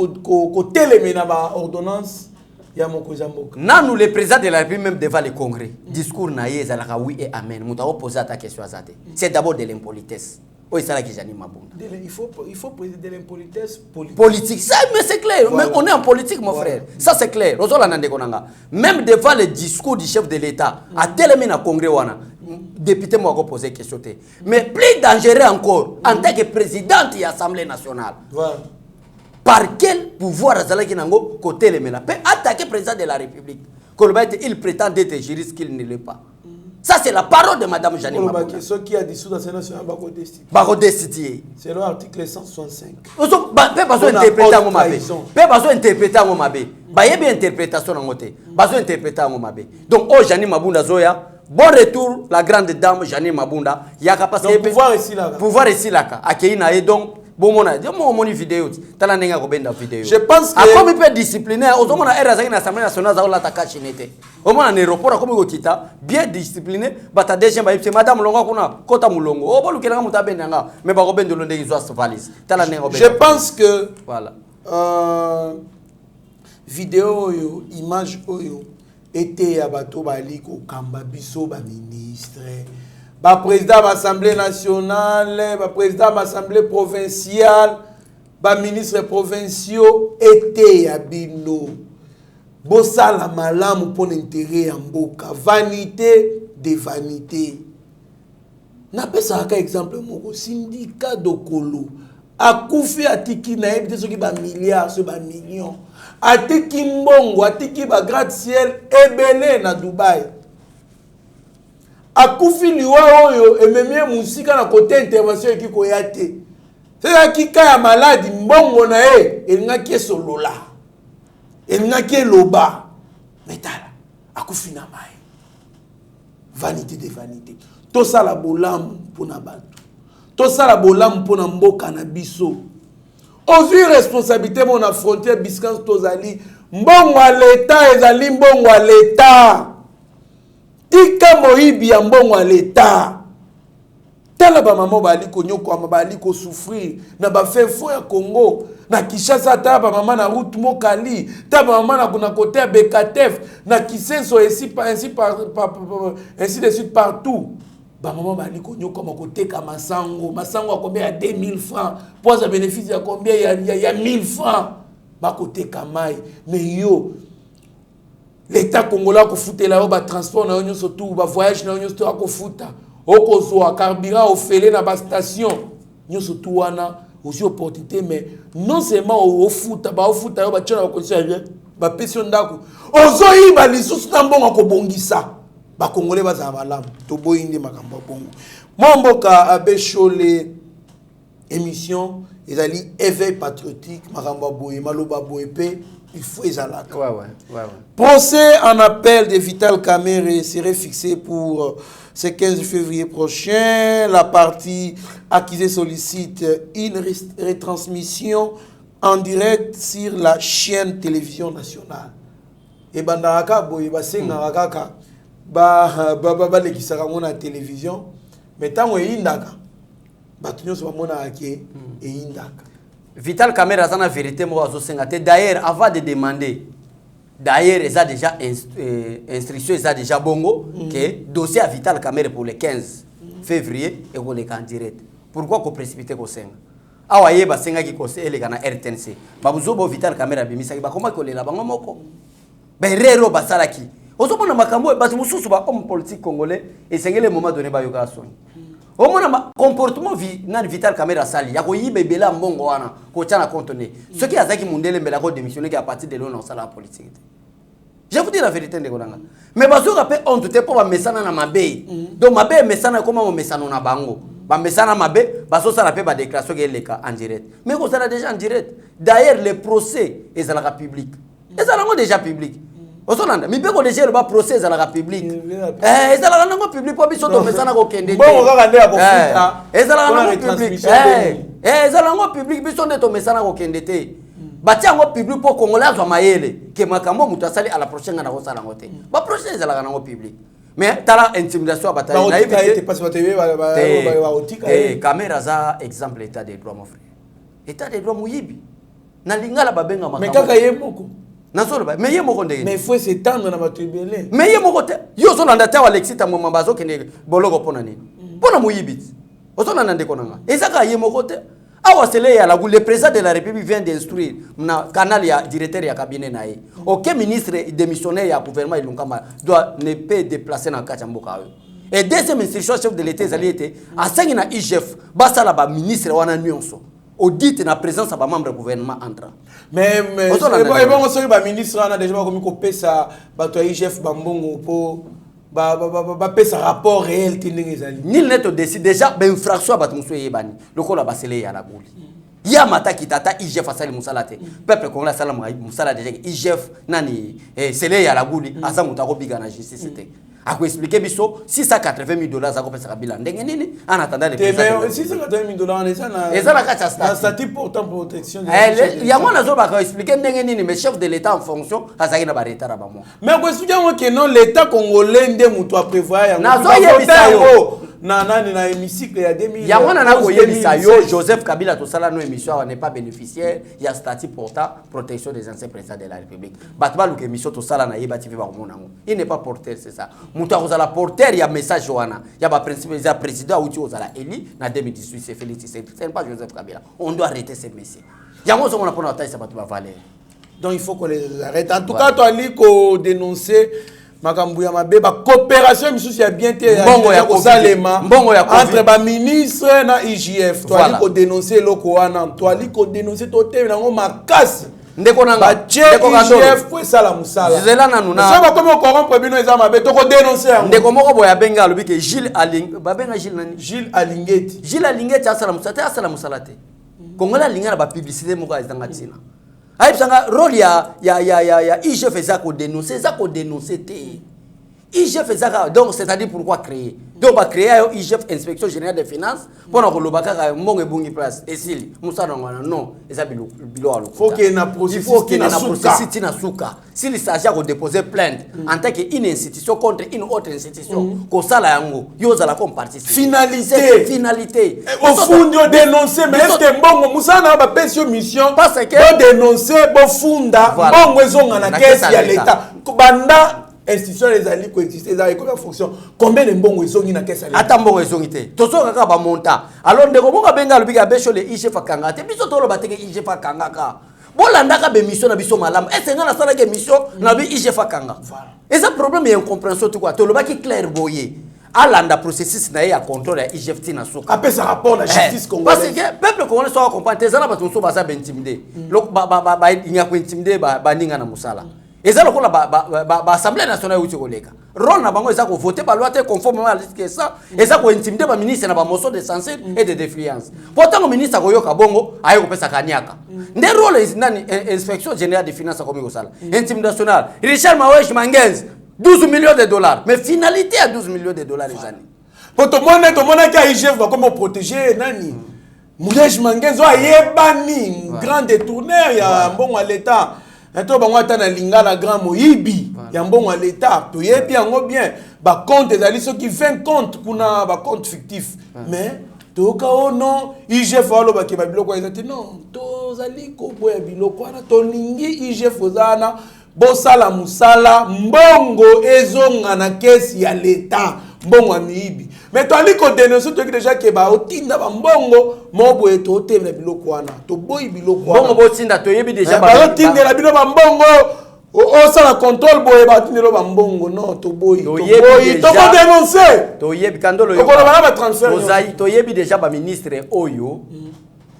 télémé na ordonnance. Nous, le président de la République, même devant le Congrès, discours naïe, oui et amen. Nous avons posé ta question à Zate. C'est d'abord de l'impolitesse. Oui, c'est là que Janine Mabunda. Il faut poser de l'impolitesse politique. Ça, mais c'est clair. Voilà. Mais on est en politique, mon frère. Ça, c'est clair. Même devant le discours du chef de l'État, à tel moment, Congrès, député m'a posé question. Mais plus dangereux encore, en tant que présidente de l'Assemblée nationale. Voilà. Par quel pouvoir Azalaki Nango côté les mena peut attaquer le président de la République? Il prétend être juriste qu'il ne l'est pas. Ça, c'est la parole de Mme Janine Mabunda. Ce qui a dissous l'Assemblée nationale, c'est l'article 165. Pas besoin d'interpréter à mon mabé. Pas besoin d'interpréter à mon mabé. Il y a bien interprétation en côté. Pas besoin d'interpréter à mon mabé. Donc, oh Janine Mabunda Zoya, bon retour, la grande dame Janine Mabunda. Il y a capacité. Pouvoir ici là. Pouvoir ici là. Akina et donc. Bon, mon vidéo, je pense que. Comme il peut discipliner, au moins, l'Assemblée nationale, au moins, un aéroport, comme il bien discipliné, c'est madame Longa, Kota Moulongo, mais je pense que. Voilà. Vidéo, image, était à Bato Baliko, Kamba Bisso, ministre. Président de l'Assemblée nationale, président de l'Assemblée provinciale, ministres provinciaux étaient à Bino. Bossa la malam pour l'intérêt en boka. Vanité de vanité. N'a pas ça un exemple mon syndicat d'Okolo. A Koufi atiki na ebite soki ba milliards so ba millions. Atiki mbongo, atiki ba gratte-ciel ebele na Dubaï. akufi liwa oyo ememie musika na côté intervention ekiko ya te. C'est qui kaya malade mbongo na e elingaki esolola. Elingaki eloba. Metala akufi na mai. Vanité de vanité. To sala bolamu pona bato. To sala bolamu pona mboka na biso. Ozui responsabilité mon affronter biskan tozali mbongo a l'état ezali mbongo a l'état. Tika moyibi ya mbongo a l'état. Tala ba maman bali ko nyoko bali ko souffrir na ba fait fo ya Congo na Kinshasa ta ba maman na route Mokali ta ba maman na kuna côté Bekatef na Kisenso ainsi de suite partout. Ba maman bali ko nyoko côté ka masango a combien ya 2000 francs pour ça bénéfice ya combien ya 1000 francs ba côté kamai mais yo l'état congolais ko foutela yo ba transport na yo surtout ba voyage na yo surtout ko futa okozwa carburant ofele na ba station nyo surtout wana aussi opportunité mais non seulement au futa yo ba tchana ko condition ba pension ndako ozoyi ba lisusu na mbongo ko bongisa ba congolais baza malamu to boyinde makambo bongo momboka abeshole émission ezali éveil patriotique makambo boye maloba boye pe il faut ezalaka. Ouais. Procès en appel de Vital Kamerhe serait fixé pour ce 15 février prochain. La partie accusée sollicite une retransmission en direct sur la chaîne télévision nationale. Et bandaraka boye basenga kaka ba lekisaka ngona télévision mais tango indaka batunyo so mona ake e indaka. Vital Kamerhe a la vérité, moi, d'ailleurs, avant de demander, d'ailleurs, ils ont déjà instruction, ils ont déjà bongo, que dossier à Vital Kamerhe pour le 15 février, et on est en direct. Pourquoi qu'on précipite comme ça? Ah ouais, bah c'est un qui conseille les gars na RTNC. Bah vous avez Vital Kamerhe abimisa, bah comment qu'on est là, bah comment moko? Bah rero bah salaki. Vous avez makambo, bah vous sous bah homme politique congolais, et c'est le moment donné bah yoga soin. Au moins, comportement Vital Kamerhe sali, ya koyi bebela mbongo wana, ko tchana contenu. Ce qui a zaki mundele mbela ko démissionner qui a partir de l'on dans la politique. Je vous dis la vérité de Golanga. Mais bazo rappel on tout est pour mesana na mabe. Donc mabe mesana comment mesana na bango. Ba mesana mabe, bazo ça rappel ba déclaration que les cas en direct. Mais ko ça déjà en direct. D'ailleurs les procès est à la public. Et ça là déjà public. Osonanda mi peko déjà le ba procès à la public. Ça là ngo public po biso to mesana ko kende. Bon ka kande ko futa. Ça là ngo public. Ça là ngo public biso de to mesana ko kende te. Batia ngo public po congolais zo mayele ke makambo mutu asali à la prochaine na ko sala ngote. Ba procès ça là ngo public. Mais tala intimidation bataille na évité parce que TV ba otika. Caméra za exemple état des droits mon frère. État des droits muyibi. Na lingala babenga makambo. Mais kaka yemoko. Mais il faut s'étendre dans votre belé. Mais yo so nanda ta Alexis ta mama bazo kene boloko pona nini. Pona muyibit. Ozo nanda ndekonanga. Ezaka yemoko te. Awa sele ya la le président de la République vient d'instruire na canal ya directeur ya cabinet nae. Aucun ministre démissionnaire ya gouvernement ilungama doit ne peut déplacer na kachamboka yo. Et deuxième instruction chef de l'État ezali été asengi na IGF basa la ba ministre wana nyonso. Audit na présence à membre du gouvernement entrant. Mais bon on ba ministre on a déjà comme copé ça ba to IGF bambongo po ba pesa rapport réel tinengezali. Nil net décide déjà ben infraction ba tumuso yebani. Lokola ba sele ya la goli. Ya mata kitata IGF asali musalate. Peuple congolais sala musala déjà IGF nani sele ya la goli asa mutako biga na justice c'était. A quoi expliquer biso $680,000 za kopesa kabila ndenge nini en attendant les $680,000 ça na kacha statut statut portant protection il y a moi nazo ba expliquer ndenge nini mais chef de l'état en fonction azaki na ba retard ba moi mais quoi expliquer moi que non l'état congolais ndé mutu a prévoir ya nazo yebisa yo na hémicycle ya 2000 ya mwana na ko yebisa yo Joseph Kabila to sala no émission n'est pas bénéficiaire il y a statut portant protection des anciens présidents de la République batba lu que émission to sala na yeba TV ba ko monango il n'est pas porteur c'est ça mutu akozala porteur ya message wana ya ba principal ya président uti ozala eli na 2018 c'est Félix Tshisekedi c'est pas Joseph Kabila on doit arrêter ces messieurs yango so on a pona taille ça batu ba valeur donc il faut qu'on les arrête en tout cas toi ali ko dénoncer makambu ya mabe ba coopération misusu ya bien te ya Salema entre ba ministre na IGF toi ali ko dénoncer loko wana toi ali ko dénoncer to te nango makasi ndeko nanga batie IGF po esala musala zela nanu na ça va comme corrompre bino eza mabe to ko dénoncer yango ndeko moko boya benga alobi ke Gilles Aling babenga Gilles nani Gilles Alingeti asala musala te kongola linga na ba publicité moko azanga tina ayibsanga rôle ya IGF ezako dénoncer te IGF ezaka donc c'est-à-dire pourquoi créer donc ba créer IGF inspection générale des finances pour na kolobaka ka mbongo ebungi place esili musana ngwana non eza bilo alo faut que na processus tina suka s'il s'agit de déposer plainte en tant qu'une institution contre une autre institution ko sala yango yoza la comme partie finalité au fond de dénoncer mais est-ce que mbongo musana ba pesio mission parce que dénoncer bo funda mbongo ezonga na caisse ya l'état banda institution les alliés coexister ça et comment fonctionne combien de mbongo ezongi na caisse ya ata mbongo ezongi te tosoka ka ba monta alors ndeko boka benga lobika besho le IGF akanga te biso tolo bateke IGF akanga ka bolanda ka be mission na biso malamu est-ce que na sala ke mission na bi IGF akanga et ça problème est incompréhension tout quoi tolo baki clair boyer alanda processus na ya contrôle ya IGF tina soka après ça rapport la justice congolaise parce que peuple congolais soit comprendre tezana bato so baza intimider lok ba inga ko intimider ba ninga na musala eza lokola ba assemblée nationale uti koleka rôle na bango eza ko voter ba loi te conformément à ce que ça eza ko intimider ba ministre na ba motion de censure et de défiance pourtant le ministre ko yoka bongo ayo ko pesa kanyaka nde rôle nani inspection générale des finances comme ko sala intimidation Richard Mawesh Mangenz 12 millions de dollars mais finalité à 12 millions de dollars les années pour tout le monde qui a IGF va comment protéger nani Mawesh Mangenz ayebani grand détourneur ya mbongo à l'état to bango atana lingala grand moyibi ya mbongo à l'état to yebi yango bien ba compte ezali soki 20 compte kuna ba compte fictif mais to ka non IGF alo ba ke ba biloko ezati non to zali ko boya biloko ana to lingi IGF ozana bosala musala mbongo ezonga na kesi ya l'état mbongo amiibi mais to ali ko dénoncer to déjà ke ba otinda ba mbongo mobo eto temela biloko wana to boyi biloko wana mbongo botinda to yebi déjà ba otindela bino ba mbongo o sala contrôle boye ba tindelo ba mbongo non to boyi to ko dénoncer to yebi kandolo yo ko ba transfert to yebi déjà ba ministre oyo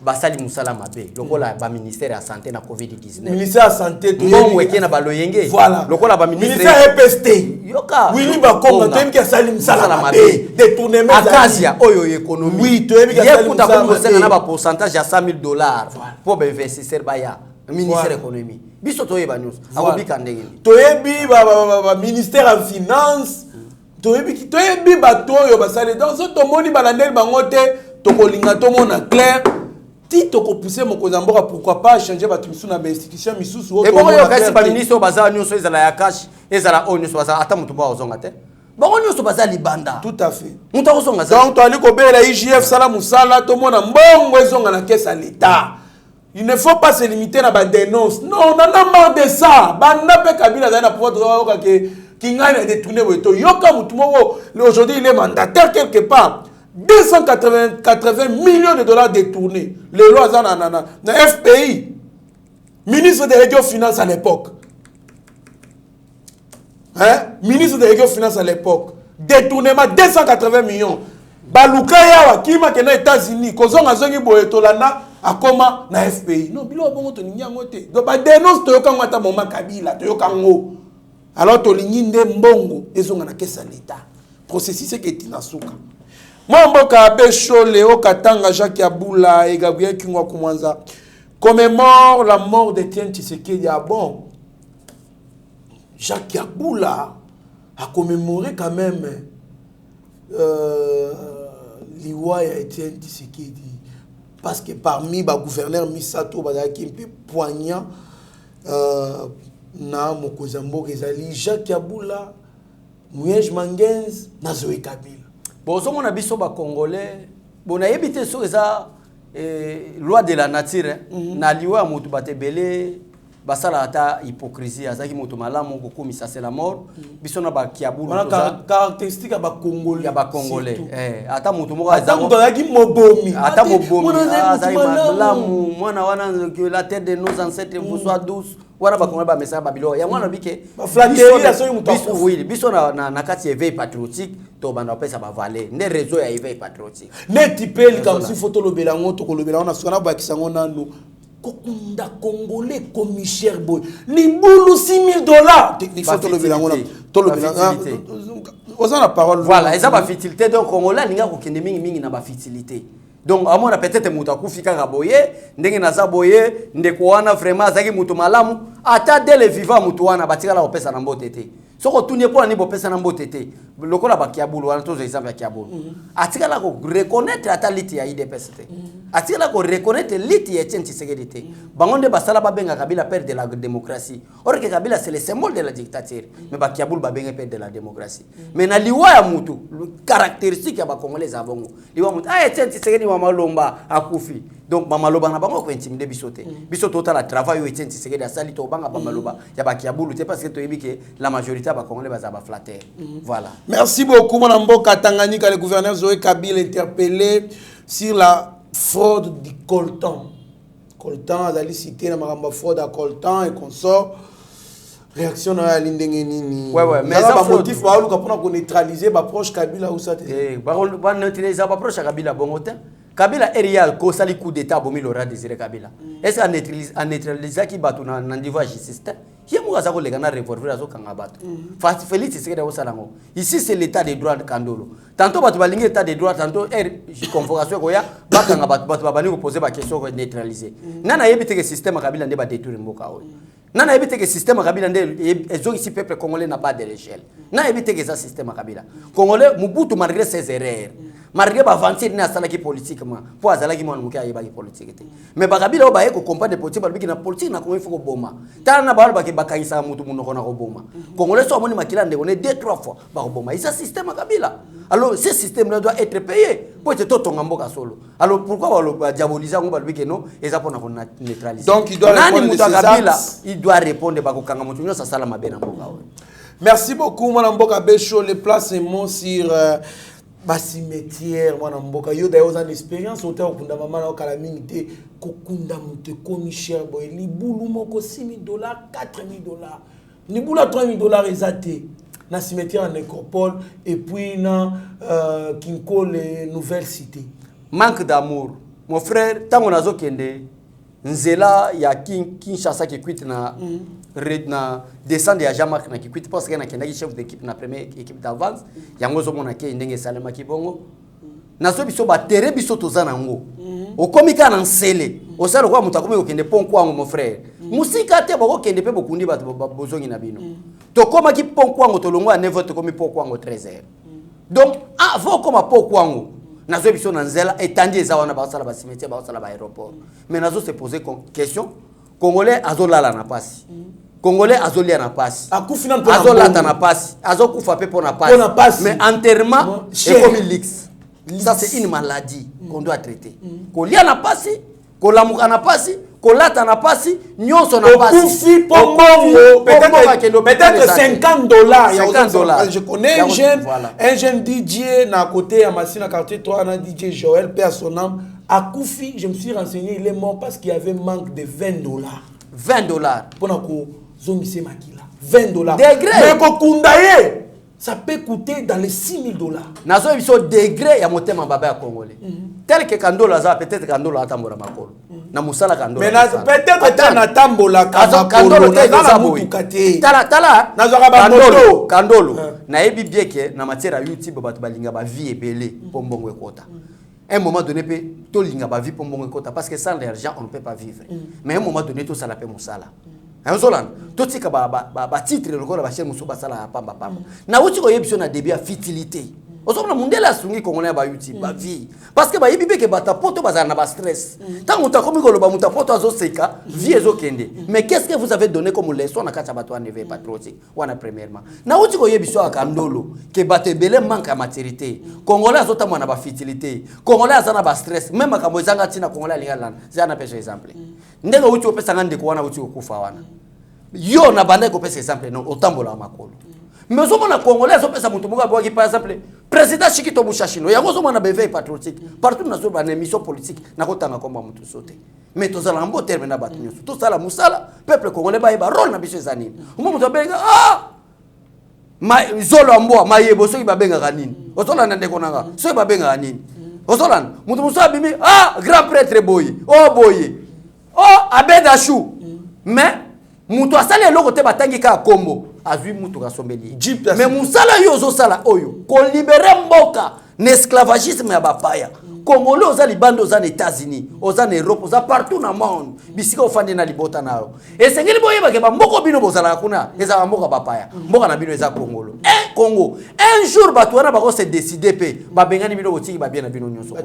basali musala mabe lokola ba ministère ya santé na COVID-19 ministère ya santé to yebi weke na baloyenge voilà lokola ba ministère ya EPST yoka oui ba konga to yebi ka sali musala mabe détournement akasia oyo économie oui to yebi ka sali musala mabe yebi na ba pourcentage ya $100,000 pour ba investisseur baya ministère économie biso to yeba news akobika ndenge to yebi ba ministère ya finance to yebi ba to yo basali donc so to moni balandeli bango te to kolinga to mona clair ti to ko pousser mon kozamboka pourquoi pas changer ba tumisu na institution misusu et bon yo kasi ba ministre baza nyonso ezala ya cash ezala o nyonso baza ata mutu ba ozonga te bango nyonso baza libanda tout à fait mutu ozonga donc to ali ko bela IGF sala musala to mona mbongo ezonga na caisse à l'état. Il ne faut pas se limiter à la dénonce. Non, on en a marre de ça. Banda pe Kabila za na pouvoir droit que Kingana détourné weto. Yoka mutumo aujourd'hui il est mandataire quelque part. 280 millions de dollars détournés. Les lois na FPI. Ministre des Régions Finances à l'époque. Hein? Ministre des Régions Finances à l'époque. Détournement 280 millions. Baluka yawa kima kena États-Unis. Kozonga zongi boetolana akoma na FPI. Non, bilo bongo to ningi yango te. Donc ba dénonce to yoka ngata moma Kabila, to yoka ngo. Alors to lingi nde mbongo ezonga na kesa l'État. Processus c'est que tina suka. Mboka Besho Léo Katanga Jacques Yaboula et Gabriel Kingwa Koumanza commémore la mort d'Étienne Tshisekedi. Ah bon, Jacques Yaboula a commémoré quand même l'Iwa et Étienne Tshisekedi parce que parmi les gouverneurs Misato Bazaki un peu poignant na Mokozambo Rezali Jacques Yaboula Mouyej Mangenz na Zoé Kabila. Bon, on a biso ba Congolais. Bon, na yebite so eza loi de la nature. Na liwa mutu batebele basala ata hypocrisie azaki mutu malamu ko komisa c'est la mort. Biso na ba kiabulu toza. Caractéristique ya ba Congolais. Ya ba Congolais. Ata mutu moko azango. Ata mutu mobomi. Ata mobomi. Azaki malamu. Mwana wana que la terre de nos ancêtres vous soit douce. Wana ba Congolais ba message ba bilo. Ya mwana bike. Ba flatterie ya so mutu. Oui, biso na kati éveil patriotique. To bana pesa ba valer ne réseau ya éveil patriotique ne tipel comme si photo lo belango to ko lo belango na sona ba kisango nanu kokunda congolais commissaire boy libulu $6,000 il faut te lever la parole voilà et ça va fertilité donc congolais ninga ko kende mingi na ba fertilité donc à mon peut-être mutu akufika kaboye ndenge naza boye ndeko wana vraiment azaki mutu malamu ata dès le vivant mutu wana batika la opesa na mbote te soko tunie pour ni bopesa na mbote te lokola ba kiabulu wana tozo exemple ya kiabulu atika la ko reconnaître ata liti ya IDPS te atika la ko reconnaître liti ya Etienne Tshisekedi te bangonde basala ba benga Kabila père de la démocratie or que Kabila c'est le symbole de la dictature mais ba kiabulu ba benga père de la démocratie mais na liwa ya mutu caractéristique ya ba congolais avongo liwa mutu Etienne Tshisekedi wa malomba akufi donc ba maloba na bango ko intimider bisote bisoto ta la travail yo Etienne Tshisekedi asali to banga ba maloba ya ba kiabulu te parce que to yebike la majorité ba congolais ba za ba flatter voilà. Merci beaucoup mon Mboka Tanganyika, le gouverneur Zoé Kabila interpellé sur la fraude du coltan. Coltan, Azali cité la maramba fraude à coltan et consort. Réaction à l'indengeni. Ouais, mais ça va motif pour neutraliser ba proche Kabila ou ça. Ba neutraliser ba proche Kabila bongote. Kabila area ko sali coup d'état bomi Laurent Désiré Kabila. Est-ce qu'à neutraliser qui batu na niveau système? Hier moi ça ko le gana revolver azo kanga batu. Félix Tshisekedi o salango. Ici c'est l'état des droits de Kandolo. Tantôt batu balingi état des droits tantôt convocation ko ya ba kanga batu babani ko poser ba question ko neutraliser. Nana yebite que système Kabila nde ba détruire mboka o. Nana yebite que système Kabila nde ezo ici peuple congolais n'a pas de l'échelle. Nana yebite que ça système Kabila. Congolais Mobutu malgré ses erreurs. Malgré avancer na salaki politiquement pour azalaki mwana mukia yebaki politique te mais bakabila obaye ko comprendre politique balbiki na politique na ko ifoko boma tana na balo baki bakayisa mutu munoko na ko boma congolais so moni makila ndeko ne 2-3 fois ba ko boma isa système Kabila alors ce système là doit être payé pour être totonga mboka solo alors pourquoi ba diaboliser ngo balbiki non eza pona ko neutraliser donc il doit répondre de Kabila il doit répondre ba ko kanga mutu nyo sa sala mabena mboka. Merci beaucoup mon Mboka Bécho le placement sur cimetière mwana mboka yo d'ailleurs une expérience auteur kunda mama na calamité kokunda mute commissaire boy libulu moko $6,000 $4,000 libulu $3,000 ezate na cimetière en nécropole et puis na Kinko les nouvelles cités manque d'amour mon frère tango nazo kende nzela ya Kinshasa qui quitte na descendre ya Jean-Marc na qui quitte parce que na kenda chef d'équipe na première équipe d'avance yango zo mona ke ndenge salama kibongo na so biso ba terre biso tozana ngo okomika na nsele osala kwa mutakomi okende pon kwango mon frère musika te bako kende pe bokundi bato bozongi na bino to koma ki pon kwango to longo a 9h to komi pon kwango 13h donc avant koma pon kwango nazo biso na nzela etandi eza wana ba sala ba cimetière ba sala ba aéroport mais nazo se poser question congolais azolala na pasi congolais azolia na pasi azolata na pasi azokufa pe pona pasi mais enterrement est comme lix ça c'est une maladie qu'on doit traiter kolia na pasi kolamuka na pasi kolata na pasi nyonso na pasi peut-être $50 je connais un jeune DJ na côté à Massina quartier 3 na DJ Joël père son âme Akoufi, je me suis renseigné, il est mort parce qu'il y avait manque de $20. $20 pour ko zongise makila $20 degré mais ko kundaye ça peut coûter dans les $6,000 nazo biso degré ya motema baba ya congolais tel que Kandolo aza peut-être Kandolo atambola makolo na musala Kandolo mais peut-être na tambola Kandolo na mutukate tala nazo ba moto Kandolo na yebi bieke na matière ya YouTube bato balinga ba vie ebele pombongo ekota un moment donné pe to linga ba vie pombongo ekota parce que sans l'argent on ne peut pas vivre mais un moment donné to sala pe musala Zolan, tout ce qui est titre, le corps de la chaîne Moussouba Sala Pamba Pamba. Na uti ko yebisho na début à futilité. Osomo na mundela sungi kongolais ba yuti ba vie. Parce que ba yibibe ke bata poto bazana ba stress. Tant muta komi ko loba muta poto azo seka, vie ezo kende. Mais qu'est-ce que vous avez donné comme leçon na kacha bato en éveil patriotique? Wana premièrement. Na uti ko yebisho akandolo ke bate belé manque à maturité. Congolais azota mwana ba futilité. Congolais azana ba stress. Même akambo zanga tina congolais lingala. Zana pesa exemple. Ndenge uti opesa ngande ko wana uti okufa wana. Yo na banda ko pesa exemple non otambola makolo. Mais au moins congolais so pesa mutu muka boki par exemple président Chikito Mushashino yango so mona beve patriotique partout na so ba émission politique na kotanga komba mutu sote. Mais to zala mbo terme na batu nyoso. To sala musala peuple congolais ba yeba rôle na biso ezanini. Mutu abenga ma zolo ambo mayebo so ibabenga kanini. Ozola na ndeko nanga so ibabenga kanini. Ozola mutu musa bimi grand prêtre boy. Oh boy. oh abeda chou mais mutu asali eloko te batangi ka kombo azwi mutu kasombeli mais musala yo ozosala oyo kolibere mboka na esclavagisme ya bapaya Congolais oza libanda oza na États-Unis oza na Europe oza partout na monde bisika ofandi na libota nayo esengeli boyeba ke bamboko bino bozala kuna eza mboka bapaya mboka na bino eza Congolo Congo un jour bato wana bako se décider pe babengani bino botiki babien na bino nyonso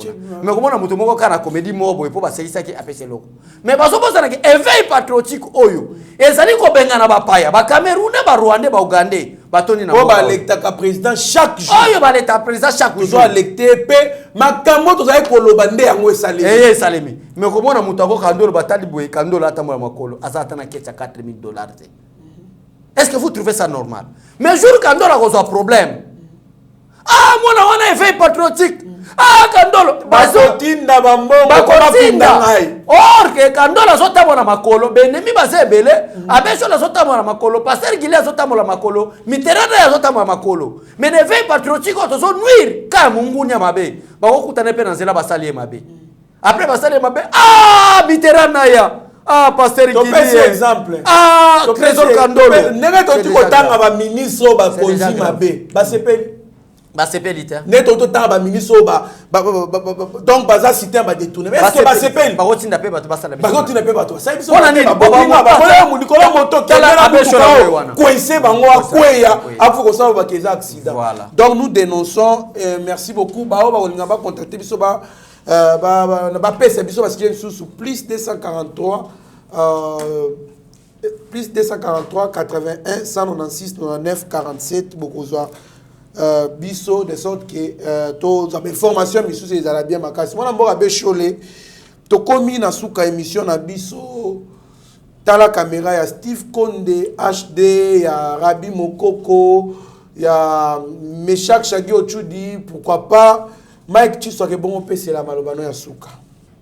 mais komona mutu moko kana comédie mobo epo baselisaki apese loko mais bazobosana ke éveil patriotique oyo ezali ko bengana bapaya ba Camerounais ba Rwandais ba Ougandais batoni na ba electa président chaque jour oyo ba electa président chaque jour zo electé pe makambo tozali koloba nde yango esalemi esalemi mais komona mutu ako kandolo batali boye kandolo atambola makolo azata na ketcha $4000 est-ce que vous trouvez ça normal mais jour kandolo akozwa problème mwana wana éveil patriotique kandolo bazotinda bambongo bakotinda or que kandolo azotambola makolo benemi baza ebele abeso azotambola makolo pasteur Gile azotambola makolo Mitterrand azotambola makolo mais éveil patriotique otozo nuire ka mungunya mabe bakokutana pe na nzela basali ye mabe après basali ye mabe Mitterrand naya pasteur Gile exemple trésor kandolo ndenge toti kotanga ba ministre ba konzi mabe basepeli basepeli te neto totanga ba ministre donc baza cité ba détourner mais est-ce que basepeli bakotinda pe bato basala biso bakotinda pe bato basala biso pona nini bakola mu nikolo moto kala abeshona coincé bango akweya afu ko sa ba keza accident donc nous dénonçons merci beaucoup ba olinga ba contacter biso ba pesa biso parce que sous plus 243 plus 243 81 196 99 47 bokozwa biso de sorte que tous les formations misus les arabiens makasi mwana mboka bechole to komi na suka émission na biso tala caméra ya Steve Konde HD ya Rabi Mokoko ya Meshak Shagi Ochudi pourquoi pas Mike Chiswake bongo pese la malobano ya suka.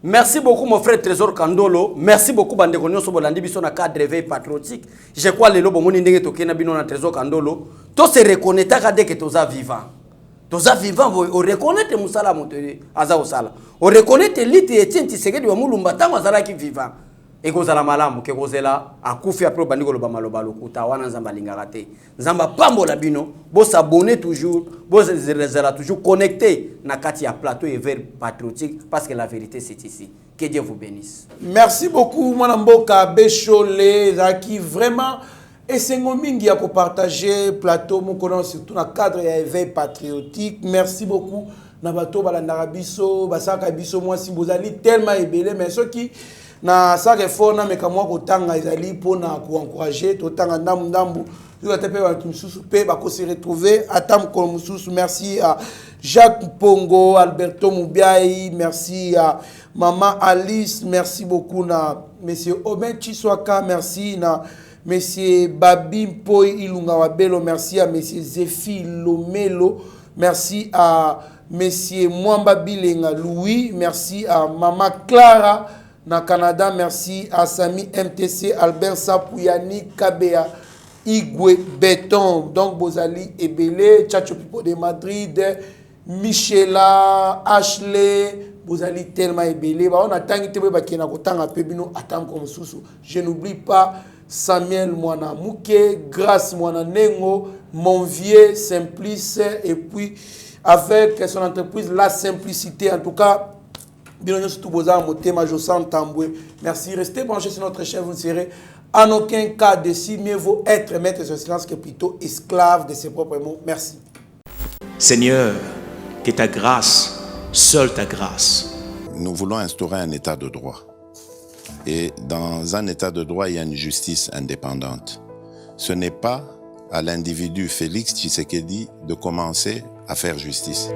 Merci beaucoup mon frère Trésor Kandolo. Merci beaucoup bandeko nyonso bolandi biso na cadre éveil patriotique. Je crois lelo bomoni ndenge tokena bino na Trésor Kandolo. To se reconnaître ka dès que toza vivant. Toza vivant o reconnaître musala motere aza osala. O reconnaître liti etenti sekedi wa mulumba tango azala ki vivant. Ekozala malamu ke kozela akufi après bandiko loba maloba lokuta wana nzamba lingaka te. Nzamba pambola bino, bo s'abonner toujours, bo zela toujours connecté na kati ya plateau éveil patriotique parce que la vérité c'est ici. Que Dieu vous bénisse. Merci beaucoup mwana mboka Bechole zaki vraiment esengo mingi ya ko partager plateau moko surtout na cadre ya éveil patriotique. Merci beaucoup na bato balandaka biso, basaka biso mwasi bozali tellement ebele mais ceux qui na saka effort na mekamwa kotanga ezali pona ko encourager totanga ndambu yo tape ba kimsusu pe ba ko se retrouver atam ko mususu. Merci à Jacques Pongo, Alberto Moubiaï, merci à maman Alice, merci beaucoup na monsieur Oben Chiswaka, merci na monsieur Babi Mpoy Ilunga Wabelo, merci à monsieur Zéphie Lomelo, merci à monsieur Mwamba Bilenga Louis, merci à maman Clara na Canada, merci à Sami MTC, Albert Sapouyani, Kabea, Igwe Béton, donc Bozali Ebele, Tchacho Pipo de Madrid, Michela, Ashley, Bozali tellement Ebele. On a tant que ba kena kotanga pebino atam comme susu. Je n'oublie pas Samuel Mwana Mouke, Grâce Mwana Nengo, mon vieux Simplice, et puis avec son entreprise La Simplicité, en tout cas. Merci. Restez branchés sur notre chaîne. Vous ne serez en aucun cas déçus. Mieux vaut être maître de son silence que plutôt esclave de ses propres mots. Merci. Seigneur, que ta grâce, seule ta grâce. Nous voulons instaurer un état de droit. Et dans un état de droit, il y a une justice indépendante. Ce n'est pas à l'individu Félix Tshisekedi de commencer à faire justice.